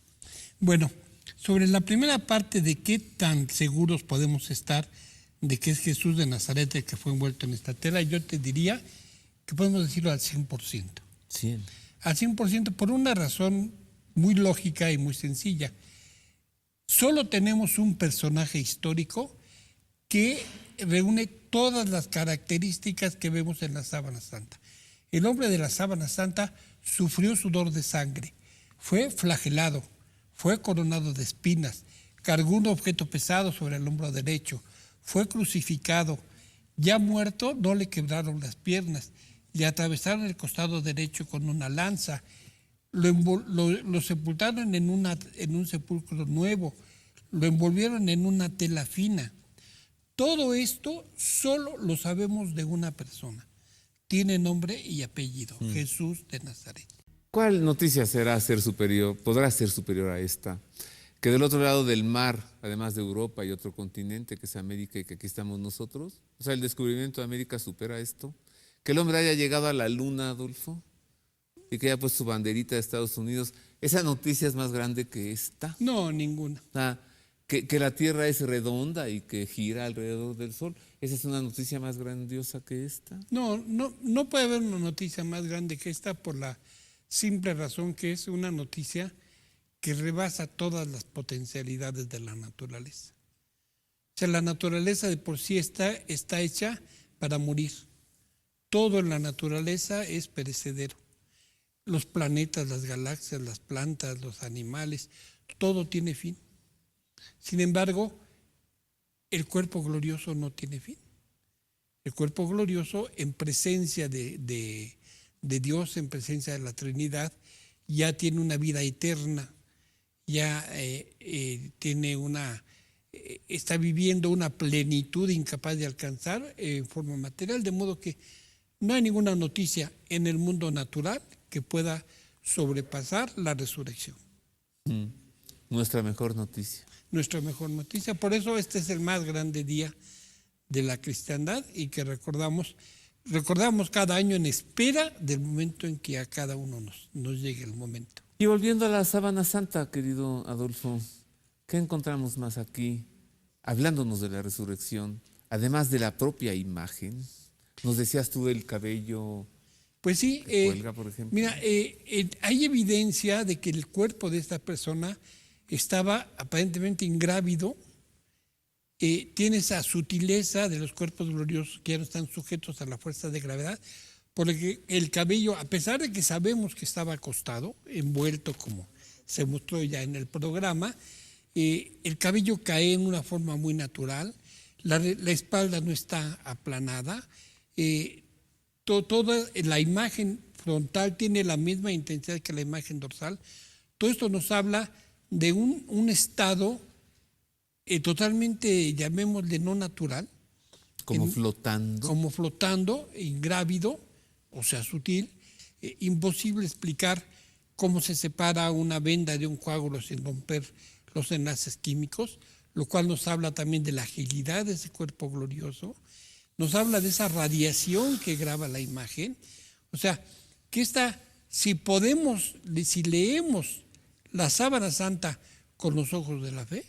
Bueno, sobre la primera parte de qué tan seguros podemos estar de que es Jesús de Nazaret el que fue envuelto en esta tela, yo te diría que podemos decirlo al 100%. 100. Al 100% por una razón muy lógica y muy sencilla. Solo tenemos un personaje histórico que reúne todas las características que vemos en la Sábana Santa. El hombre de la Sábana Santa sufrió sudor de sangre, fue flagelado, fue coronado de espinas, cargó un objeto pesado sobre el hombro derecho, fue crucificado, ya muerto no le quebraron las piernas, le atravesaron el costado derecho con una lanza, lo sepultaron en un sepulcro nuevo, lo envolvieron en una tela fina. Todo esto solo lo sabemos de una persona. Tiene nombre y apellido, Jesús de Nazaret. ¿Cuál noticia podrá ser superior a esta? Que del otro lado del mar, además de Europa y otro continente, que es América, y que aquí estamos nosotros, o sea, el descubrimiento de América supera esto. Que el hombre haya llegado a la luna, Adolfo, y que haya puesto su banderita de Estados Unidos. ¿Esa noticia es más grande que esta? No, ninguna. Que la Tierra es redonda y que gira alrededor del Sol. ¿Esa es una noticia más grandiosa que esta? No puede haber una noticia más grande que esta por la simple razón que es una noticia que rebasa todas las potencialidades de la naturaleza. O sea, la naturaleza de por sí está hecha para morir. Todo en la naturaleza es perecedero. Los planetas, las galaxias, las plantas, los animales, todo tiene fin. Sin embargo, el cuerpo glorioso no tiene fin. El cuerpo glorioso, en presencia de Dios, en presencia de la Trinidad, ya tiene una vida eterna, ya está viviendo una plenitud incapaz de alcanzar en forma material, de modo que no hay ninguna noticia en el mundo natural que pueda sobrepasar la resurrección. Nuestra mejor noticia. Nuestra mejor noticia. Por eso este es el más grande día de la cristiandad y que recordamos cada año en espera del momento en que a cada uno nos llegue el momento. Y volviendo a la Sábana Santa, querido Adolfo, ¿qué encontramos más aquí? Hablándonos de la resurrección, además de la propia imagen. Nos decías tú del cabello. Pues sí, cuelga, por ejemplo. Mira, hay evidencia de que el cuerpo de esta persona estaba aparentemente ingrávido. Tiene esa sutileza de los cuerpos gloriosos que ya no están sujetos a la fuerza de gravedad, porque el cabello, a pesar de que sabemos que estaba acostado, envuelto como se mostró ya en el programa. El cabello cae en una forma muy natural, la espalda no está aplanada, toda la imagen frontal tiene la misma intensidad que la imagen dorsal. Todo esto nos habla de un estado totalmente, llamémosle, no natural. Como flotando. Como flotando, ingrávido, o sea, sutil. Imposible explicar cómo se separa una venda de un coágulo sin romper los enlaces químicos, lo cual nos habla también de la agilidad de ese cuerpo glorioso, nos habla de esa radiación que graba la imagen. O sea, que si leemos la sábana santa con los ojos de la fe,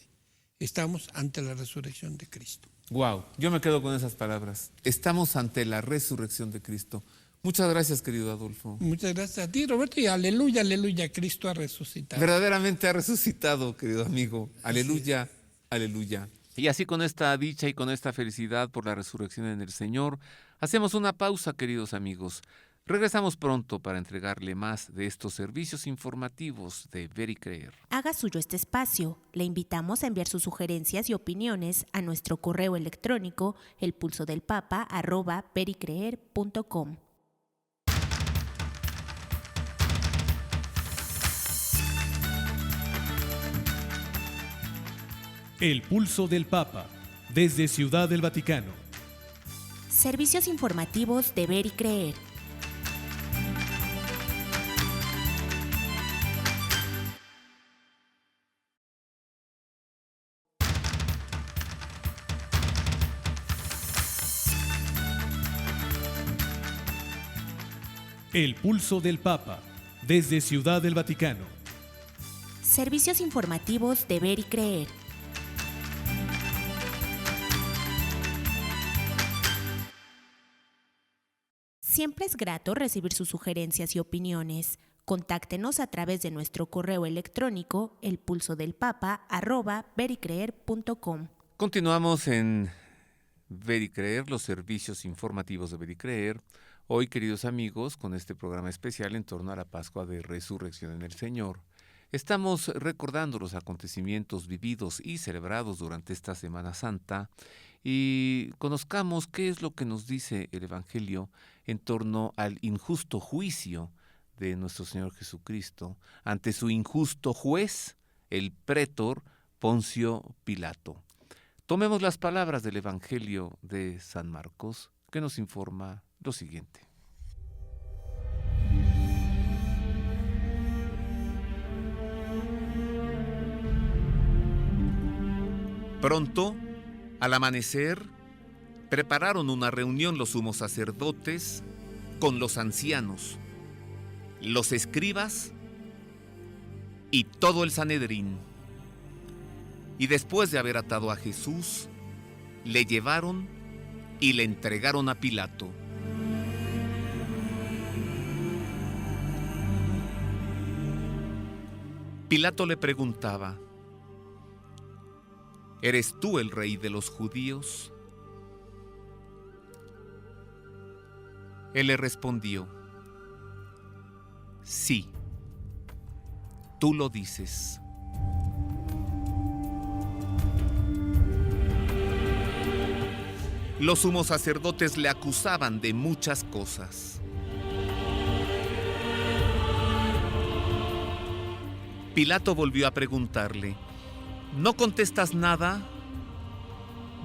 estamos ante la resurrección de Cristo. Wow, yo me quedo con esas palabras. Estamos ante la resurrección de Cristo. Muchas gracias, querido Adolfo. Muchas gracias a ti, Roberto, y aleluya, aleluya, Cristo ha resucitado. Verdaderamente ha resucitado, querido amigo. Aleluya, aleluya. Y así, con esta dicha y con esta felicidad por la resurrección en el Señor, hacemos una pausa, queridos amigos. Regresamos pronto para entregarle más de estos servicios informativos de Ver y Creer. Haga suyo este espacio. Le invitamos a enviar sus sugerencias y opiniones a nuestro correo electrónico elpulsodelpapa@vericreer.com. El Pulso del Papa, desde Ciudad del Vaticano. Servicios informativos de Ver y Creer. El Pulso del Papa, desde Ciudad del Vaticano. Servicios informativos de Ver y Creer. Siempre es grato recibir sus sugerencias y opiniones. Contáctenos a través de nuestro correo electrónico elpulsodelpapa@vericreer.com. Continuamos en Ver y Creer, los servicios informativos de Ver y Creer. Hoy, queridos amigos, con este programa especial en torno a la Pascua de Resurrección en el Señor, estamos recordando los acontecimientos vividos y celebrados durante esta Semana Santa y conozcamos qué es lo que nos dice el Evangelio en torno al injusto juicio de nuestro Señor Jesucristo ante su injusto juez, el prétor Poncio Pilato. Tomemos las palabras del Evangelio de San Marcos, que nos informa lo siguiente. Pronto, al amanecer, prepararon una reunión los sumos sacerdotes con los ancianos, los escribas y todo el Sanedrín. Y después de haber atado a Jesús, le llevaron y le entregaron a Pilato. Pilato le preguntaba: ¿eres tú el rey de los judíos? Él le respondió: sí, tú lo dices. Los sumos sacerdotes le acusaban de muchas cosas. Pilato volvió a preguntarle: ¿no contestas nada?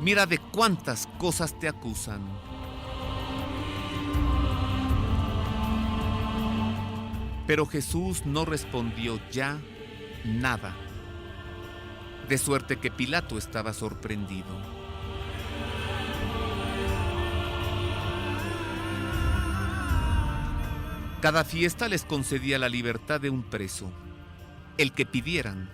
Mira de cuántas cosas te acusan. Pero Jesús no respondió ya nada, de suerte que Pilato estaba sorprendido. Cada fiesta les concedía la libertad de un preso, el que pidieran.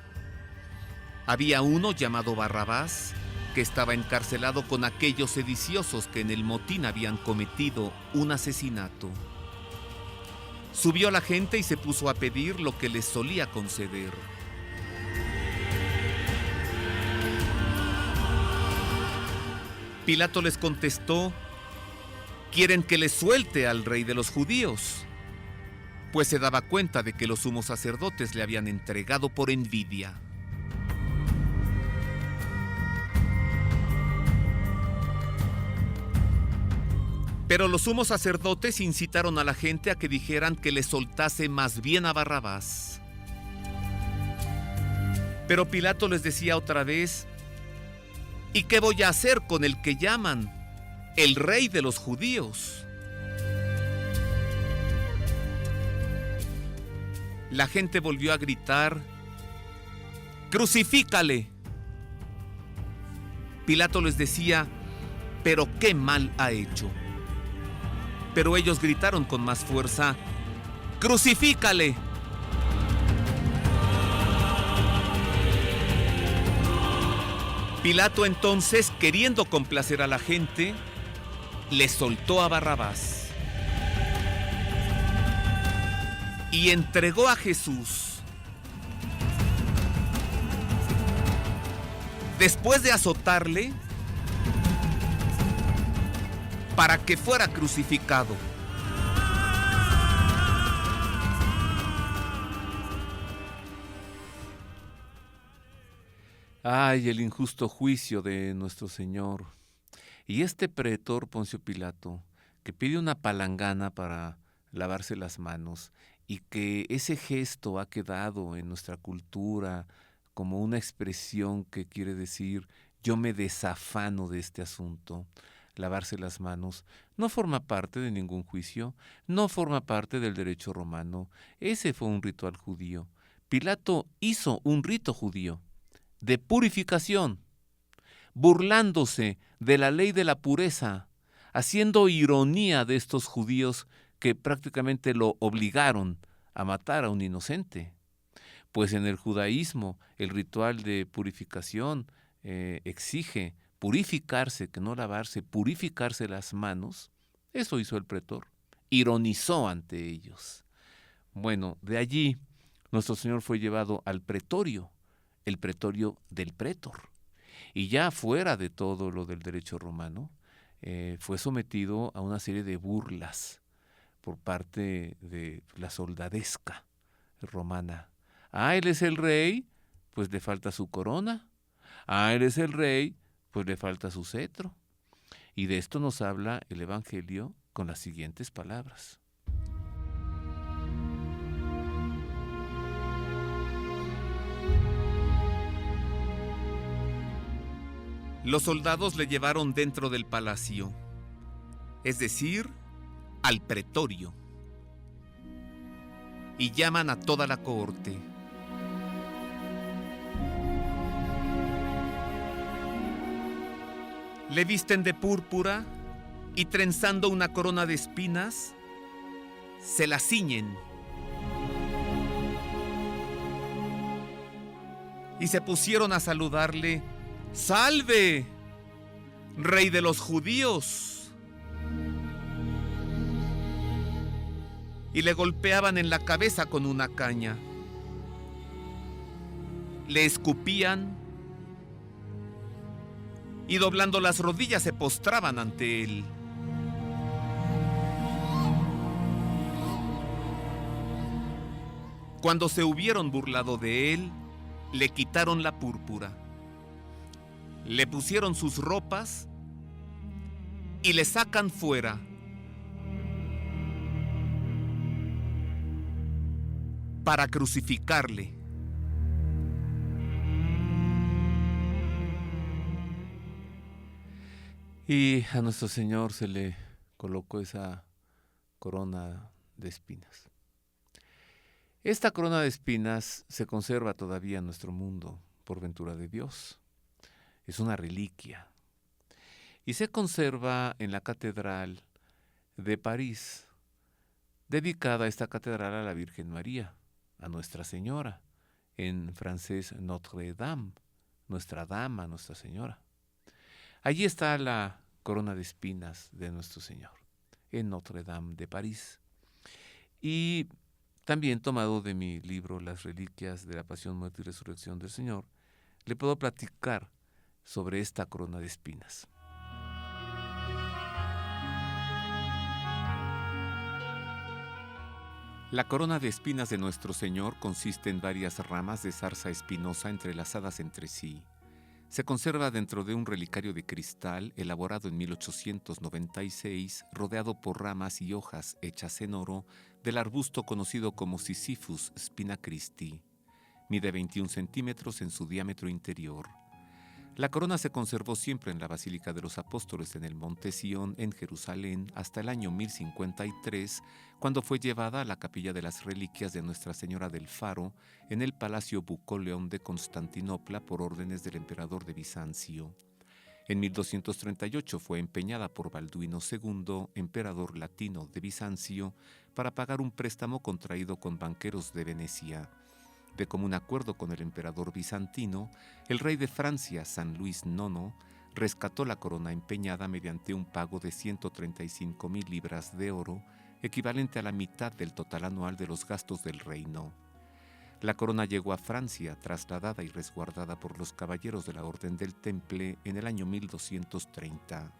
Había uno llamado Barrabás, que estaba encarcelado con aquellos sediciosos que en el motín habían cometido un asesinato. Subió la gente y se puso a pedir lo que les solía conceder. Pilato les contestó: ¿quieren que les suelte al rey de los judíos? pues se daba cuenta de que los sumos sacerdotes le habían entregado por envidia. Pero los sumos sacerdotes incitaron a la gente a que dijeran que le soltase más bien a Barrabás. Pero Pilato les decía otra vez: ¿y qué voy a hacer con el que llaman el rey de los judíos? La gente volvió a gritar: ¡crucifícale! Pilato les decía: ¿pero qué mal ha hecho? Pero ellos gritaron con más fuerza: ¡crucifícale! Pilato entonces, queriendo complacer a la gente, le soltó a Barrabás y entregó a Jesús. Después de azotarle, para que fuera crucificado. Ay, el injusto juicio de nuestro Señor. Y este pretor Poncio Pilato, que pide una palangana para lavarse las manos, y que ese gesto ha quedado en nuestra cultura como una expresión que quiere decir: yo me desafano de este asunto. Lavarse las manos no forma parte de ningún juicio, no forma parte del derecho romano. Ese fue un ritual judío. Pilato hizo un rito judío de purificación, burlándose de la ley de la pureza, haciendo ironía de estos judíos que prácticamente lo obligaron a matar a un inocente. Pues en el judaísmo el ritual de purificación exige purificarse, que no lavarse, purificarse las manos. Eso hizo el pretor, ironizó ante ellos. Bueno, de allí nuestro Señor fue llevado al pretorio, el pretorio del pretor. Y ya fuera de todo lo del derecho romano, fue sometido a una serie de burlas por parte de la soldadesca romana. Ah, él es el rey, pues le falta su corona. Ah, él es el rey, pues le falta su cetro. Y de esto nos habla el Evangelio con las siguientes palabras. Los soldados le llevaron dentro del palacio, es decir, al pretorio, y llaman a toda la cohorte. Le visten de púrpura y, trenzando una corona de espinas, se la ciñen. Y se pusieron a saludarle: ¡Salve, Rey de los judíos! Y le golpeaban en la cabeza con una caña. Le escupían y, doblando las rodillas, se postraban ante él. Cuando se hubieron burlado de él, le quitaron la púrpura, le pusieron sus ropas y le sacan fuera. Para crucificarle. Y a nuestro Señor se le colocó esa corona de espinas. Esta corona de espinas se conserva todavía en nuestro mundo, por ventura de Dios. Es una reliquia. Y se conserva en la Catedral de París, dedicada a esta catedral a la Virgen María, a Nuestra Señora, en francés Notre Dame, Nuestra Dama, Nuestra Señora. Allí está la corona de espinas de nuestro Señor, en Notre Dame de París. Y también, tomado de mi libro Las Reliquias de la Pasión, Muerte y Resurrección del Señor, le puedo platicar sobre esta corona de espinas. La corona de espinas de nuestro Señor consiste en varias ramas de zarza espinosa entrelazadas entre sí. Se conserva dentro de un relicario de cristal elaborado en 1896, rodeado por ramas y hojas hechas en oro del arbusto conocido como Sisyphus spina Christi. Mide 21 centímetros en su diámetro interior. La corona se conservó siempre en la Basílica de los Apóstoles en el Monte Sión, en Jerusalén, hasta el año 1053, cuando fue llevada a la Capilla de las Reliquias de Nuestra Señora del Faro, en el Palacio Bucóleon de Constantinopla por órdenes del emperador de Bizancio. En 1238 fue empeñada por Balduino II, emperador latino de Bizancio, para pagar un préstamo contraído con banqueros de Venecia. De común acuerdo con el emperador bizantino, el rey de Francia, San Luis IX, rescató la corona empeñada mediante un pago de 135,000 libras de oro, equivalente a la mitad del total anual de los gastos del reino. La corona llegó a Francia, trasladada y resguardada por los caballeros de la Orden del Temple en el año 1230.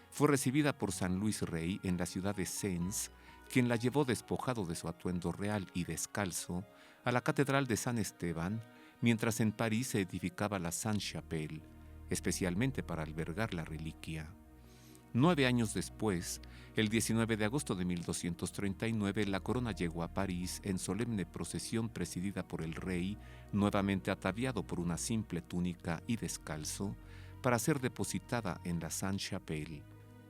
Fue recibida por San Luis Rey en la ciudad de Sens, quien la llevó despojado de su atuendo real y descalzo a la Catedral de San Esteban, mientras en París se edificaba la Sainte-Chapelle, especialmente para albergar la reliquia. 9 años después, el 19 de agosto de 1239, la corona llegó a París en solemne procesión presidida por el rey, nuevamente ataviado por una simple túnica y descalzo, para ser depositada en la Sainte-Chapelle.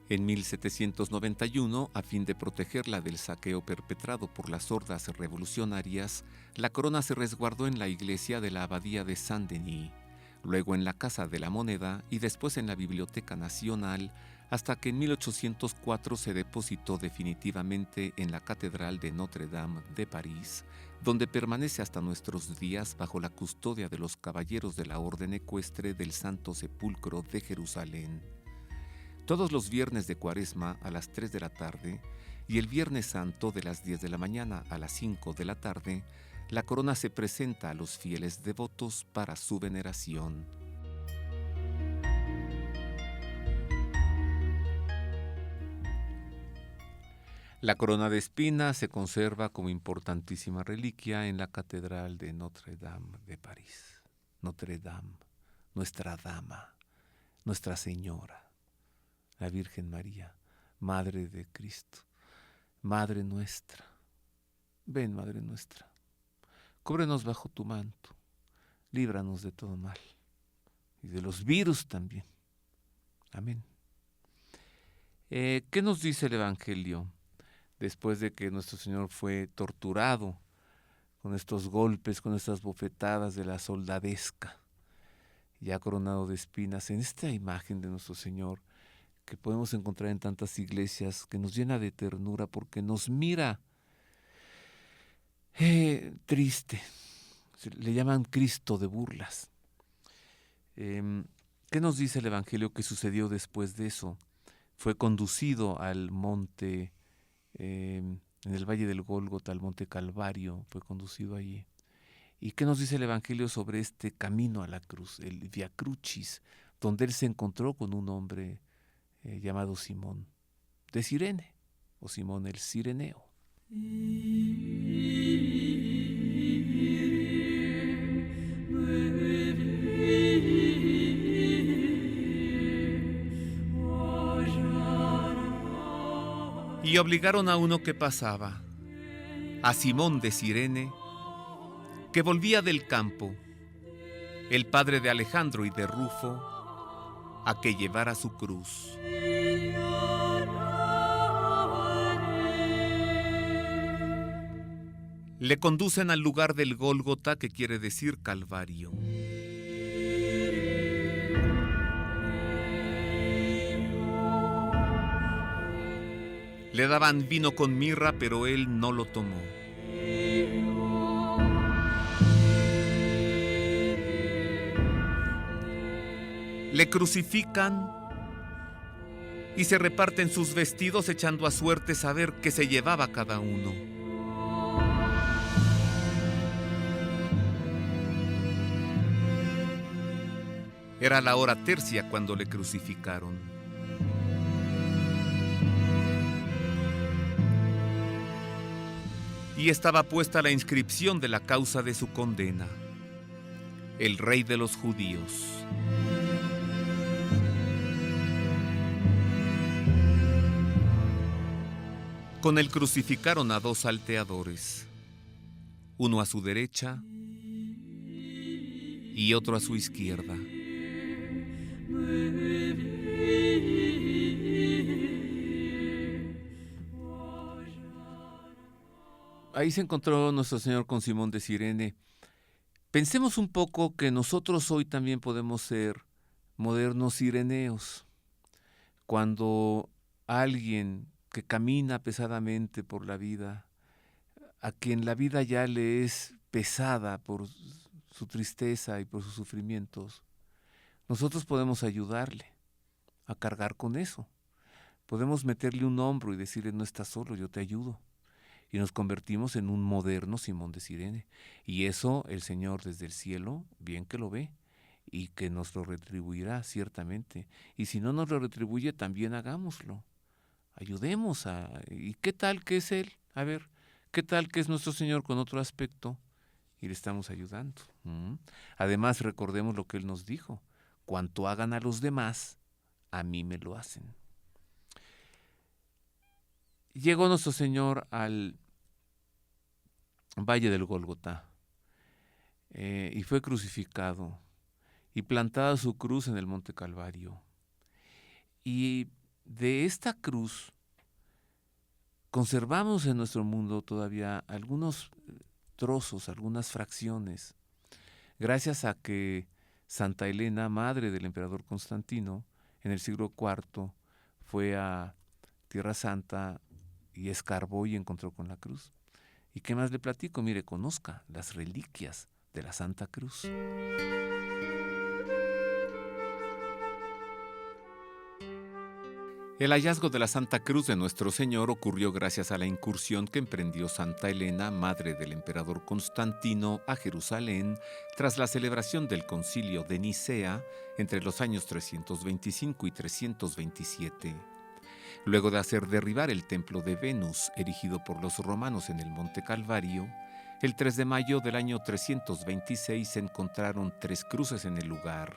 En 1791, a fin de protegerla del saqueo perpetrado por las hordas revolucionarias, la corona se resguardó en la iglesia de la abadía de Saint-Denis, luego en la Casa de la Moneda y después en la Biblioteca Nacional, hasta que en 1804 se depositó definitivamente en la Catedral de Notre-Dame de París, donde permanece hasta nuestros días bajo la custodia de los caballeros de la Orden Ecuestre del Santo Sepulcro de Jerusalén. Todos los viernes de Cuaresma a las 3 de la tarde y el Viernes Santo de las 10 de la mañana a las 5 de la tarde, la corona se presenta a los fieles devotos para su veneración. La corona de espinas se conserva como importantísima reliquia en la Catedral de Notre-Dame de París. Notre-Dame, Nuestra Dama, Nuestra Señora, la Virgen María, Madre de Cristo, Madre nuestra. Ven, Madre nuestra, cúbrenos bajo tu manto, líbranos de todo mal y de los virus también. Amén. ¿Qué nos dice el Evangelio después de que nuestro Señor fue torturado con estos golpes, con estas bofetadas de la soldadesca, ya coronado de espinas, en esta imagen de nuestro Señor que podemos encontrar en tantas iglesias, que nos llena de ternura porque nos mira triste? Le llaman Cristo de burlas. ¿Qué nos dice el Evangelio que sucedió después de eso? Fue conducido al monte, en el valle del Gólgota, al monte Calvario, fue conducido allí. ¿Y qué nos dice el Evangelio sobre este camino a la cruz, el Via Crucis, donde él se encontró con un hombre llamado Simón de Cirene, o Simón el Cireneo? Y obligaron a uno que pasaba, a Simón de Cirene, que volvía del campo, el padre de Alejandro y de Rufo, a que llevara su cruz. Le conducen al lugar del Gólgota, que quiere decir Calvario. Le daban vino con mirra, pero él no lo tomó. Le crucifican y se reparten sus vestidos, echando a suerte saber qué se llevaba cada uno. Era la hora tercia cuando le crucificaron. y estaba puesta la inscripción de la causa de su condena: el Rey de los Judíos. Con él crucificaron a 2 salteadores, uno a su derecha y otro a su izquierda. Ahí se encontró nuestro Señor con Simón de Cirene. Pensemos un poco que nosotros hoy también podemos ser modernos cireneos. Cuando alguien que camina pesadamente por la vida, a quien la vida ya le es pesada por su tristeza y por sus sufrimientos, nosotros podemos ayudarle a cargar con eso. Podemos meterle un hombro y decirle: no estás solo, yo te ayudo. Y nos convertimos en un moderno Simón de Cirene. Y eso el Señor desde el cielo bien que lo ve y que nos lo retribuirá ciertamente. Y si no nos lo retribuye, también hagámoslo. Ayudemos ¿Y qué tal que es Él? A ver, ¿qué tal que es nuestro Señor con otro aspecto? Y le estamos ayudando. Además, recordemos lo que Él nos dijo: cuanto hagan a los demás, a mí me lo hacen. Llegó nuestro Señor al Valle del Gólgota y fue crucificado y plantada su cruz en el Monte Calvario. Y de esta cruz conservamos en nuestro mundo todavía algunos trozos, algunas fracciones, gracias a que Santa Elena, madre del emperador Constantino, en el siglo IV fue a Tierra Santa y escarbó y encontró con la cruz. ¿Y qué más le platico? Mire, conozca las reliquias de la Santa Cruz. El hallazgo de la Santa Cruz de Nuestro Señor ocurrió gracias a la incursión que emprendió Santa Elena, madre del emperador Constantino, a Jerusalén tras la celebración del Concilio de Nicea entre los años 325 y 327. Luego de hacer derribar el templo de Venus, erigido por los romanos en el Monte Calvario, el 3 de mayo del año 326 se encontraron 3 cruces en el lugar.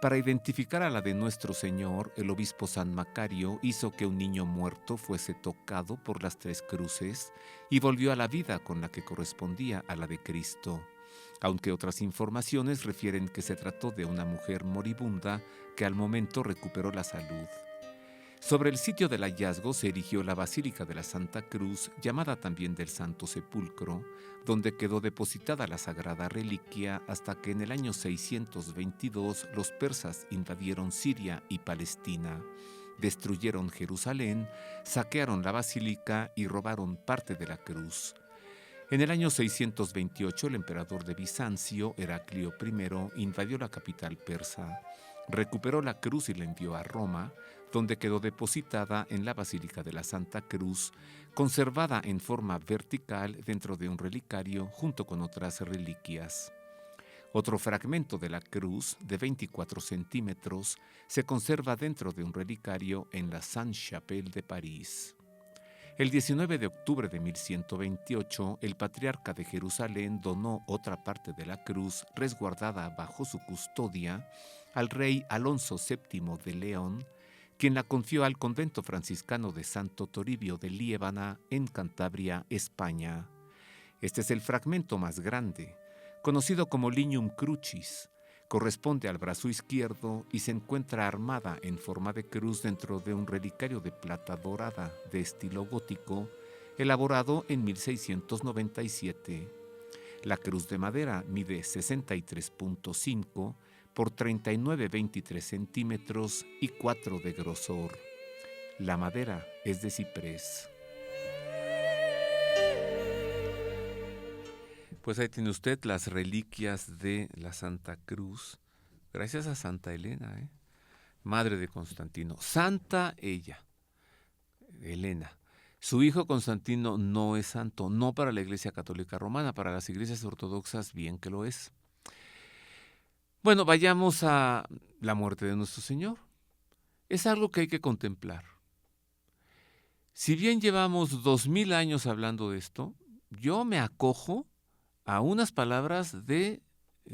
Para identificar a la de Nuestro Señor, el obispo San Macario hizo que un niño muerto fuese tocado por las 3 cruces y volvió a la vida con la que correspondía a la de Cristo, aunque otras informaciones refieren que se trató de una mujer moribunda que al momento recuperó la salud. Sobre el sitio del hallazgo se erigió la Basílica de la Santa Cruz, llamada también del Santo Sepulcro, donde quedó depositada la sagrada reliquia hasta que en el año 622 los persas invadieron Siria y Palestina, destruyeron Jerusalén, saquearon la basílica y robaron parte de la cruz. En el año 628 el emperador de Bizancio, Heraclio I, invadió la capital persa, recuperó la cruz y la envió a Roma, donde quedó depositada en la Basílica de la Santa Cruz, conservada en forma vertical dentro de un relicario junto con otras reliquias. Otro fragmento de la cruz, de 24 centímetros, se conserva dentro de un relicario en la Sainte-Chapelle de París. El 19 de octubre de 1128, el patriarca de Jerusalén donó otra parte de la cruz, resguardada bajo su custodia, al rey Alonso VII de León, quien la confió al convento franciscano de Santo Toribio de Liébana, en Cantabria, España. Este es el fragmento más grande, conocido como Lignum Crucis. Corresponde al brazo izquierdo y se encuentra armada en forma de cruz dentro de un relicario de plata dorada de estilo gótico, elaborado en 1697. La cruz de madera mide 63.5 por 39,23 centímetros y 4 de grosor. La madera es de ciprés. Pues ahí tiene usted las reliquias de la Santa Cruz, gracias a Santa Elena, madre de Constantino. Santa ella, Elena. Su hijo Constantino no es santo, no para la Iglesia Católica Romana, para las iglesias ortodoxas bien que lo es. Bueno, vayamos a la muerte de nuestro Señor. Es algo que hay que contemplar. Si bien llevamos 2000 años hablando de esto, yo me acojo a unas palabras de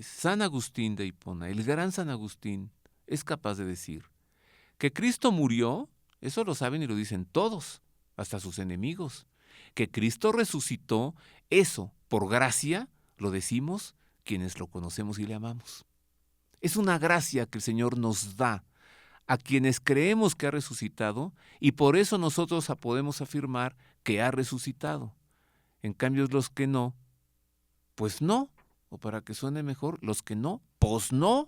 San Agustín de Hipona. El gran San Agustín es capaz de decir que Cristo murió, eso lo saben y lo dicen todos, hasta sus enemigos. Que Cristo resucitó, eso, por gracia, lo decimos quienes lo conocemos y le amamos. Es una gracia que el Señor nos da a quienes creemos que ha resucitado, y por eso nosotros podemos afirmar que ha resucitado. En cambio, los que no, pues no. O para que suene mejor, los que no, pues no.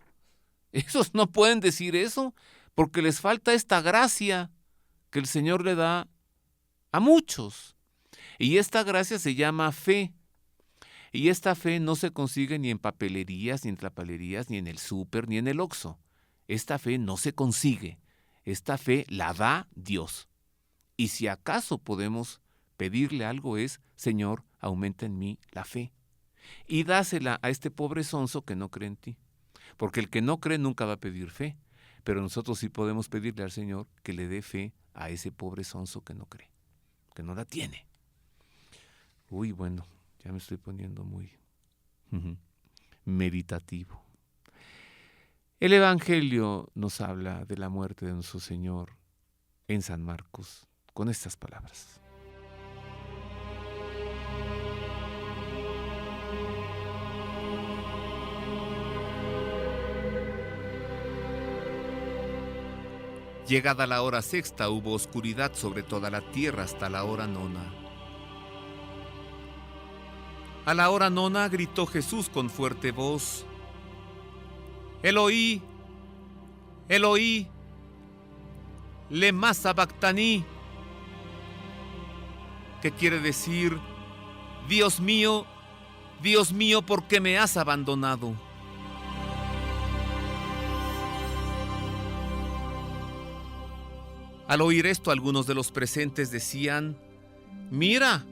Esos no pueden decir eso, porque les falta esta gracia que el Señor le da a muchos. Y esta gracia se llama fe. Y esta fe no se consigue ni en papelerías, ni en trapalerías, ni en el súper, ni en el Oxxo. Esta fe no se consigue. Esta fe la da Dios. Y si acaso podemos pedirle algo es, Señor, aumenta en mí la fe. Y dásela a este pobre sonso que no cree en ti. Porque el que no cree nunca va a pedir fe. Pero nosotros sí podemos pedirle al Señor que le dé fe a ese pobre sonso que no cree, que no la tiene. Uy, bueno, ya me estoy poniendo muy meditativo. El Evangelio nos habla de la muerte de nuestro Señor en San Marcos con estas palabras. Llegada la hora sexta, hubo oscuridad sobre toda la tierra hasta la hora nona. A la hora nona gritó Jesús con fuerte voz: Eloí, Eloí, lema sabactani, que quiere decir: Dios mío, ¿por qué me has abandonado? Al oír esto, algunos de los presentes decían: Mira,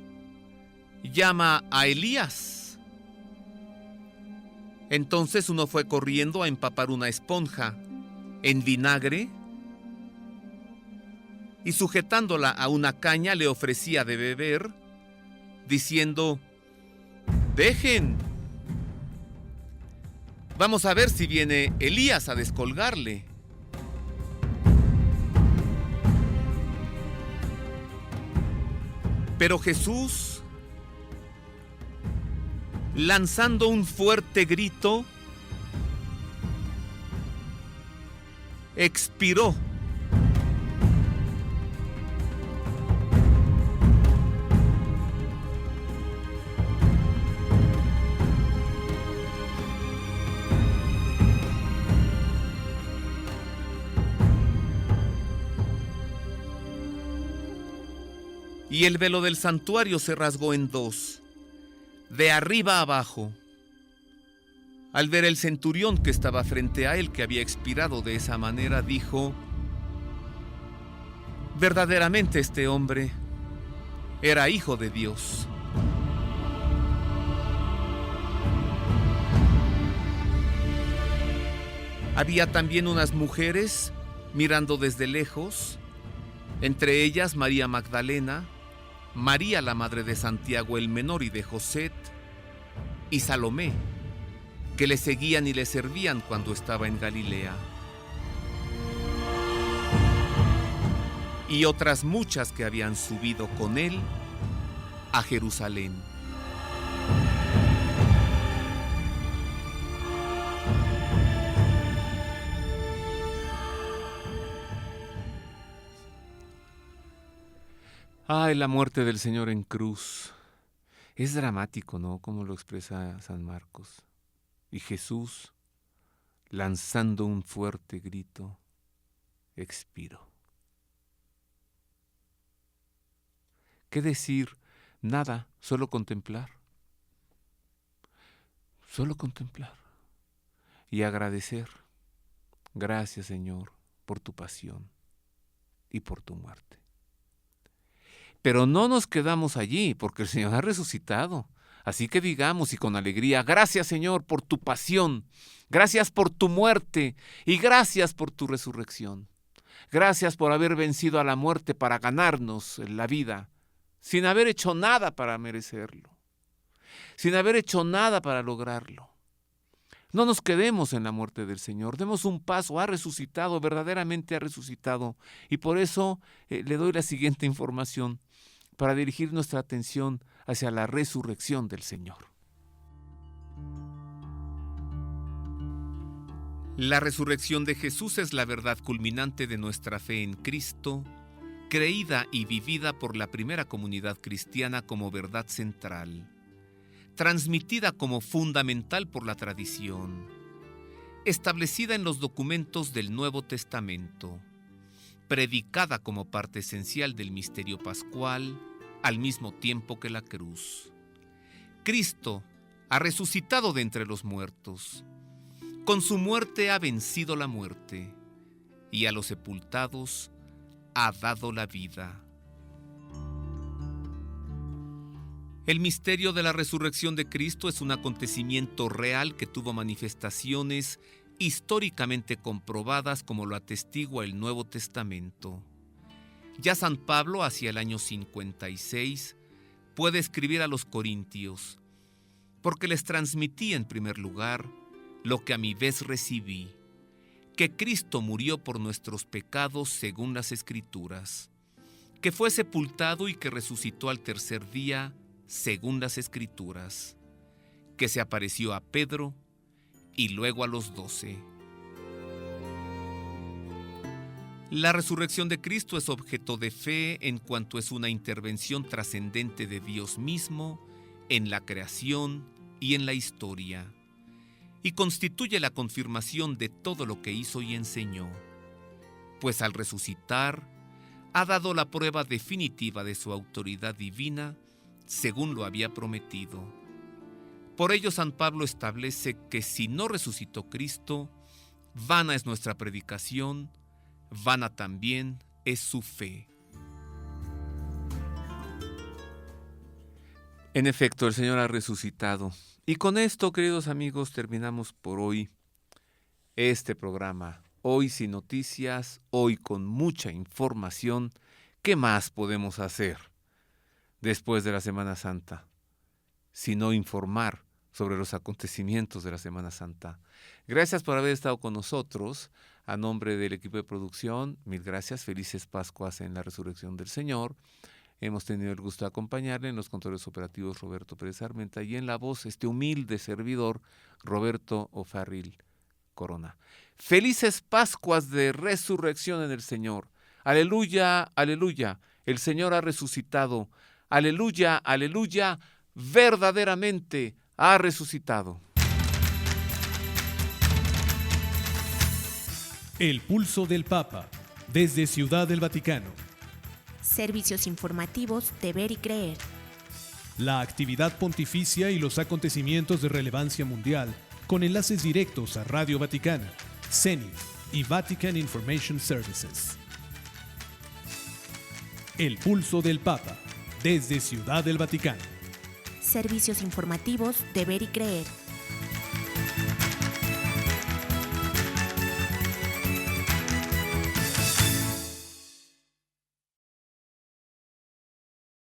llama a Elías. Entonces uno fue corriendo a empapar una esponja en vinagre y sujetándola a una caña le ofrecía de beber, diciendo: Dejen, vamos a ver si viene Elías a descolgarle. Pero Jesús, lanzando un fuerte grito, expiró. Y el velo del santuario se rasgó en dos, de arriba a abajo. Al ver el centurión que estaba frente a él, que había expirado de esa manera, dijo: verdaderamente este hombre era hijo de Dios. Había también unas mujeres mirando desde lejos, entre ellas María Magdalena, María la madre de Santiago el menor y de José, y Salomé, que le seguían y le servían cuando estaba en Galilea. Y otras muchas que habían subido con él a Jerusalén. Ay, la muerte del Señor en cruz. Es dramático, ¿no? Como lo expresa San Marcos. Y Jesús, lanzando un fuerte grito, expiró. ¿Qué decir? Nada, solo contemplar. Solo contemplar. Y agradecer. Gracias, Señor, por tu pasión y por tu muerte. Pero no nos quedamos allí, porque el Señor ha resucitado. Así que digamos y con alegría: gracias, Señor, por tu pasión, gracias por tu muerte y gracias por tu resurrección. Gracias por haber vencido a la muerte para ganarnos la vida, sin haber hecho nada para merecerlo. sin haber hecho nada para lograrlo. No nos quedemos en la muerte del Señor, demos un paso, ha resucitado, verdaderamente ha resucitado. Y por eso le doy la siguiente información para dirigir nuestra atención hacia la resurrección del Señor. La resurrección de Jesús es la verdad culminante de nuestra fe en Cristo, creída y vivida por la primera comunidad cristiana como verdad central, transmitida como fundamental por la tradición, establecida en los documentos del Nuevo Testamento, predicada como parte esencial del misterio pascual, al mismo tiempo que la cruz. Cristo ha resucitado de entre los muertos. Con su muerte ha vencido la muerte, y a los sepultados ha dado la vida. El misterio de la resurrección de Cristo es un acontecimiento real que tuvo manifestaciones históricamente comprobadas, como lo atestigua el Nuevo Testamento. Ya San Pablo, hacia el año 56, puede escribir a los corintios: porque les transmití en primer lugar lo que a mi vez recibí, que Cristo murió por nuestros pecados según las Escrituras, que fue sepultado y que resucitó al tercer día según las Escrituras, que se apareció a Pedro y luego a los 12. La resurrección de Cristo es objeto de fe en cuanto es una intervención trascendente de Dios mismo en la creación y en la historia, y constituye la confirmación de todo lo que hizo y enseñó, pues al resucitar ha dado la prueba definitiva de su autoridad divina, según lo había prometido. Por ello San Pablo establece que si no resucitó Cristo, vana es nuestra predicación, vana también es su fe. En efecto, el Señor ha resucitado. Y con esto, queridos amigos, terminamos por hoy este programa. Hoy sin noticias, hoy con mucha información. ¿Qué más podemos hacer después de la Semana Santa, sino informar sobre los acontecimientos de la Semana Santa? Gracias por haber estado con nosotros. A nombre del equipo de producción, mil gracias. Felices Pascuas en la Resurrección del Señor. Hemos tenido el gusto de acompañarle en los controles operativos Roberto Pérez Armenta y en la voz este humilde servidor Roberto O'Farrill Corona. Felices Pascuas de Resurrección en el Señor. Aleluya, aleluya. El Señor ha resucitado. Aleluya, aleluya. Verdaderamente ha resucitado. El pulso del Papa, desde Ciudad del Vaticano. Servicios informativos de Ver y Creer. La actividad pontificia y los acontecimientos de relevancia mundial, con enlaces directos a Radio Vaticana, CENIF y Vatican Information Services. El pulso del Papa, desde Ciudad del Vaticano. Servicios informativos de Ver y Creer.